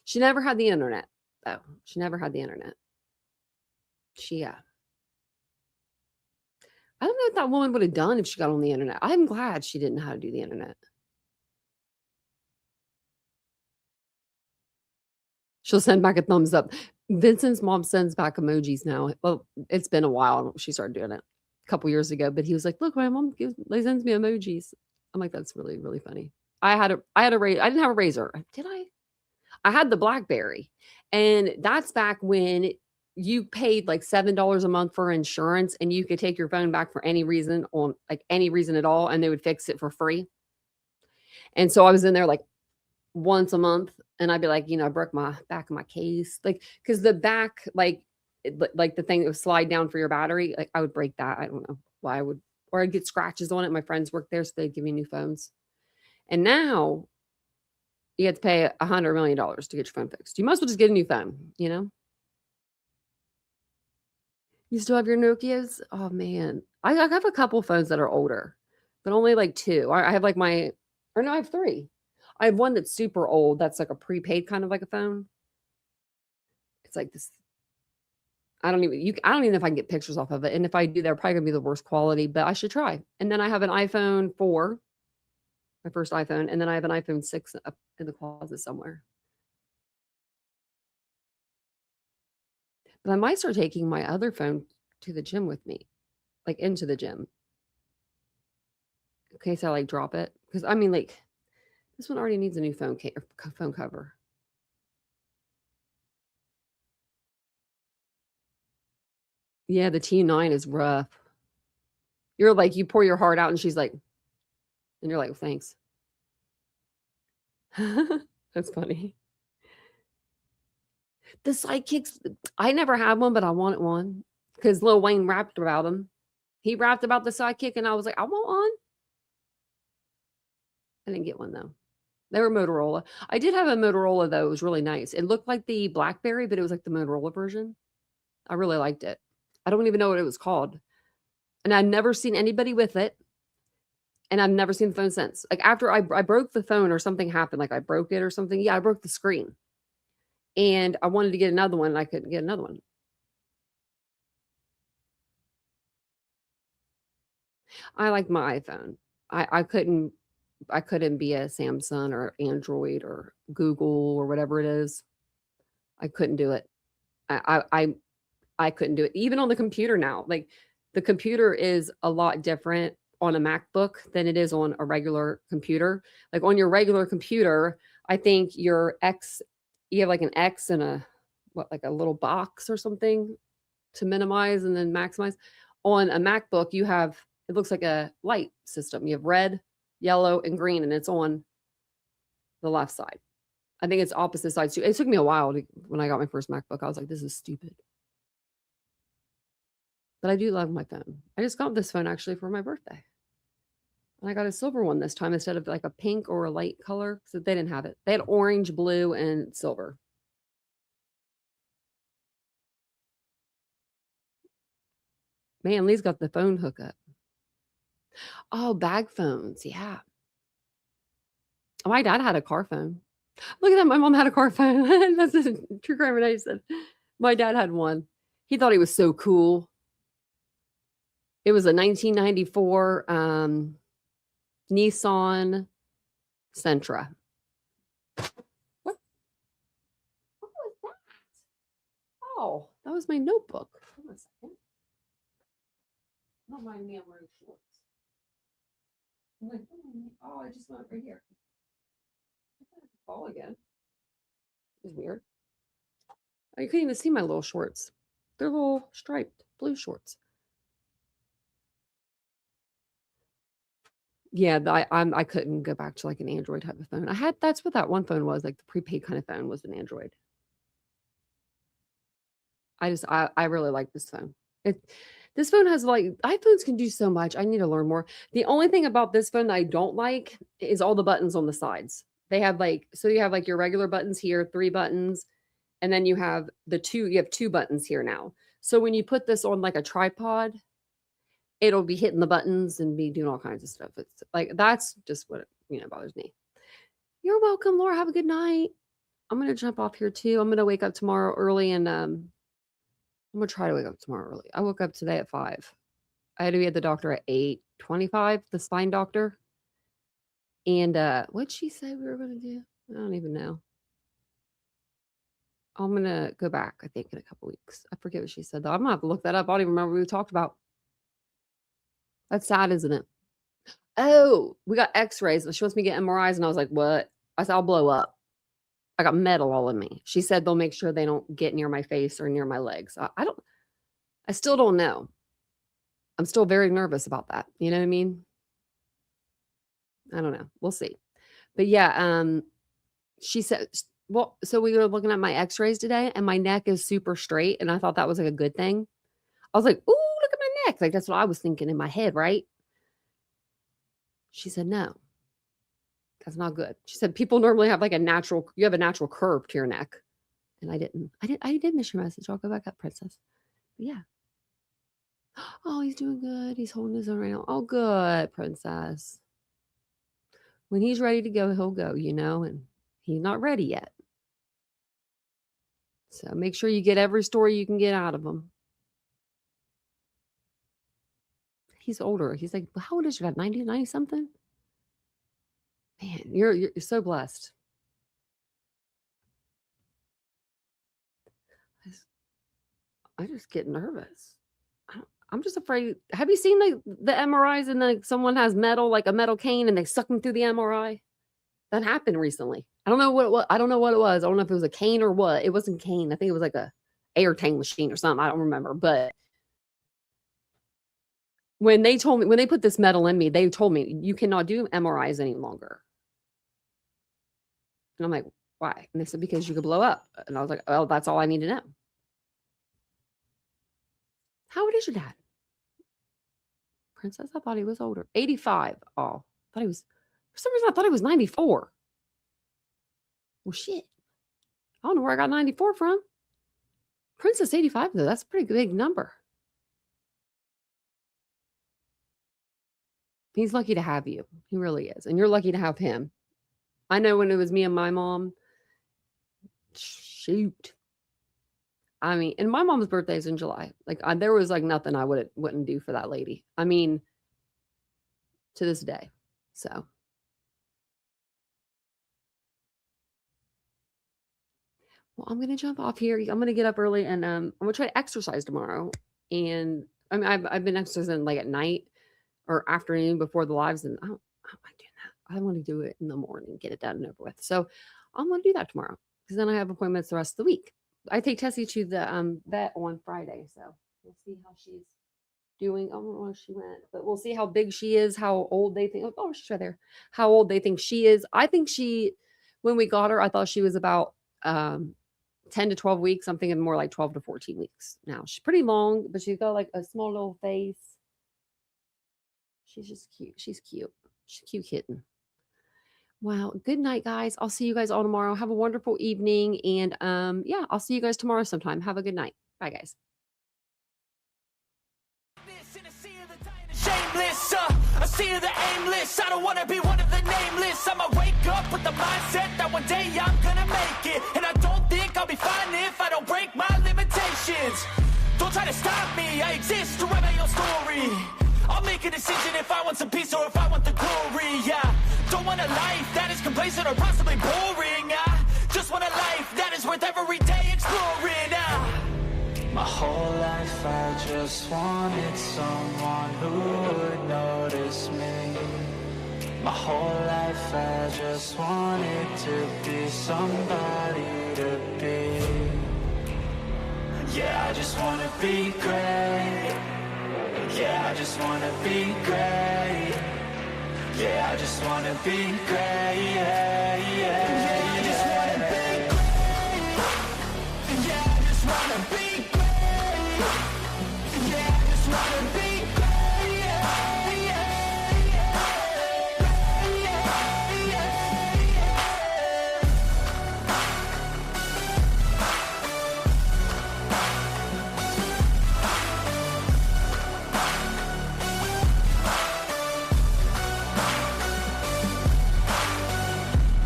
S2: She never had the internet, though. She never had the internet. I don't know what that woman would have done if she got on the internet. I'm glad she didn't know how to do the internet. She'll send back a thumbs up. Vincent's mom sends back emojis now. Well, it's been a while. She started doing it a couple years ago, send he was like, look, my mom sends me emojis. I'm like, that's really, really funny. I didn't have a Razor. Did I? I had the BlackBerry. And that's back when you paid like $7 a month for insurance and you could take your phone back for any reason at all. And they would fix it for free. And so I was in there like once a month and I'd be like, I broke my back of my case. Like, cause the back, like the thing that would slide down for your battery, like I would break that. I don't know why or I'd get scratches on it. My friends worked there, so they'd give me new phones. And now you have to pay $100 million to get your phone fixed. You might as well just get a new phone, You still have your Nokias? Oh man. I have a couple phones that are older, but only like 2. I have like I have 3. I have one that's super old. That's like a prepaid kind of like a phone. It's like this. I don't even know if I can get pictures off of it. And if I do, they're probably gonna be the worst quality, but I should try. And then I have an iPhone 4, my first iPhone. And then I have an iPhone 6 up in the closet somewhere. But I might start taking my other phone to the gym with me, like into the gym. In case I like drop it. Because I mean, like, this one already needs a new phone cover. Yeah, the T9 is rough. You're like, you pour your heart out and she's like, and you're like, well, thanks. That's funny. The sidekicks, I never had one, but I wanted one because Lil Wayne rapped about them. He rapped about the sidekick and I was like, I want one. I didn't get one though. They were Motorola. I did have a Motorola though. It was really nice. It looked like the BlackBerry, but it was like the Motorola version. I really liked it. I don't even know what it was called. And I've never seen anybody with it. And I've never seen the phone since. Like after I broke the phone or something happened, like I broke it or something. Yeah, I broke the screen. And I wanted to get another one and I couldn't get another one. I like my iPhone. I couldn't be a Samsung or Android or Google or whatever it is. I couldn't do it. I couldn't do it. Even on the computer now. Like the computer is a lot different on a MacBook than it is on a regular computer. Like on your regular computer, I think you have like an X and like a little box or something to minimize and then maximize. On a MacBook, it looks like a light system. You have red, yellow, and green, and it's on the left side. I think it's opposite sides too. It took me a while when I got my first MacBook. I was like, this is stupid. But I do love my phone. I just got this phone actually for my birthday. And I got a silver one this time instead of like a pink or a light color. So they didn't have it. They had orange, blue, and silver. Man, Lee's got the phone hookup. Oh, bag phones. Yeah. My dad had a car phone. Look at that. My mom had a car phone. That's a true crime. And I said, my dad had one. He thought he was so cool. It was a 1994 Nissan Sentra. What? What was that? Oh, that was my notebook. Hold on a second. Don't mind me, I'm wearing shorts. I'm like, oh, I just went right here. Fall again. It's weird. Oh, you couldn't even see my little shorts. They're little striped blue shorts. Yeah, I couldn't go back to like an Android type of phone. That's what that one phone was, like the prepaid kind of phone was an Android. I really like this phone. This phone has like, iPhones can do so much. I need to learn more. The only thing about this phone that I don't like is all the buttons on the sides. They have like, so you have like your regular buttons here, 3 buttons, and then you have you have 2 buttons here now. So when you put this on like a tripod, it'll be hitting the buttons and be doing all kinds of stuff. It's like, that's just what, bothers me. You're welcome, Laura. Have a good night. I'm going to jump off here too. I'm going to wake up tomorrow early and, I'm going to try to wake up tomorrow early. I woke up today at 5. I had to be at the doctor at 8:25, the spine doctor. And, what'd she say we were going to do? I don't even know. I'm going to go back, I think, in a couple weeks. I forget what she said, though. I'm going to have to look that up. I don't even remember what we talked about. That's sad, isn't it? Oh, we got x-rays. She wants me to get MRIs. And I was like, what? I said, I'll blow up. I got metal all in me. She said they'll make sure they don't get near my face or near my legs. I still don't know. I'm still very nervous about that. You know what I mean? I don't know. We'll see. But yeah, she said, well, so we were looking at my x-rays today and my neck is super straight. And I thought that was like a good thing. I was like, ooh, look at my neck. Like, that's what I was thinking in my head, right? She said, no, that's not good. She said, people normally have like you have a natural curve to your neck. And I did miss your message. I'll go back up, Princess. But yeah. Oh, he's doing good. He's holding his own right now. Oh, good, Princess. When he's ready to go, he'll go, and he's not ready yet. So make sure you get every story you can get out of him. He's older. He's like, how old is your dad? 90 something? Man, you're so blessed. I just get nervous. I'm just afraid. Have you seen the MRIs and like someone has metal, like a metal cane, and they suck them through the MRI? That happened recently. I don't know what it was. I don't know what it was. I don't know if it was a cane or what. It wasn't cane. I think it was like a air tank machine or something. I don't remember. But when they put this metal in me, they told me you cannot do MRIs any longer. And I'm like, why? And they said, because you could blow up. And I was like, oh, that's all I need to know. How old is your dad? Princess, I thought he was older. 85. Oh, I thought he was, for some reason, I thought he was 94. Well, shit. I don't know where I got 94 from. Princess 85, though. That's a pretty big number. He's lucky to have you. He really is. And you're lucky to have him. I know when it was me and my mom, shoot. I mean, and my mom's birthday is in July. Like, there was like nothing I wouldn't do for that lady. I mean, to this day. So. Well, I'm going to jump off here. I'm going to get up early and I'm going to try to exercise tomorrow. And I mean, I've been exercising like at night or afternoon before the lives. And I don't like doing that. I want to do it in the morning, get it done and over with. So I'm going to do that tomorrow because then I have appointments the rest of the week. I take Tessie to the vet on Friday. So we'll see how she's doing. I don't know where she went, but we'll see how big she is, how old they think. Oh, she's right there. How old they think she is. I think she when we got her, I thought she was about 10 to 12 weeks. I'm thinking more like 12 to 14 weeks now. She's pretty long, but she's got like a small little face. She's just cute. She's cute. She's a cute kitten. Wow. Good night, guys. I'll see you guys all tomorrow. Have a wonderful evening. And yeah, I'll see you guys tomorrow sometime. Have a good night. Bye, guys.
S7: Shameless, I see the aimless. I don't wanna be one of the nameless. I'ma wake up with the mindset that one day I'm gonna make it. And I don't think I'll be fine if I don't break my limitations. Don't try to stop me, I exist to write my own story. I'll make a decision if I want some peace or if I want the glory, yeah. Don't want a life that is complacent or possibly boring, I just want a life that is worth every day exploring, My whole life I just wanted someone who would notice me. My whole life I just wanted to be somebody to be. Yeah, I just wanna be great. Yeah, I just wanna be great. Yeah, I just wanna be great. Yeah, yeah, I just wanna be great. Yeah, I just wanna be great. Yeah, I just wanna be great. Yeah, yeah,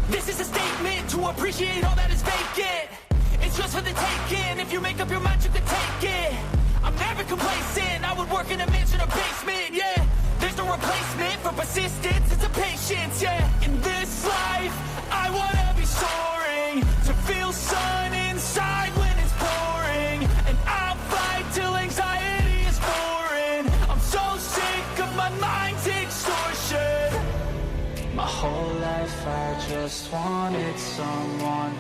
S7: This is a statement to appreciate all that is vacant. It's just for the taking. If you make up your mind, you can take it. I'm never complacent. I would work in a mansion or basement, yeah. There's no replacement for persistence. It's a patience, yeah. In this life, I wanna be soaring. To feel sun inside when it's pouring. And I'll fight till anxiety is foreign. I'm so sick of my mind's extortion. My whole life I just wanted someone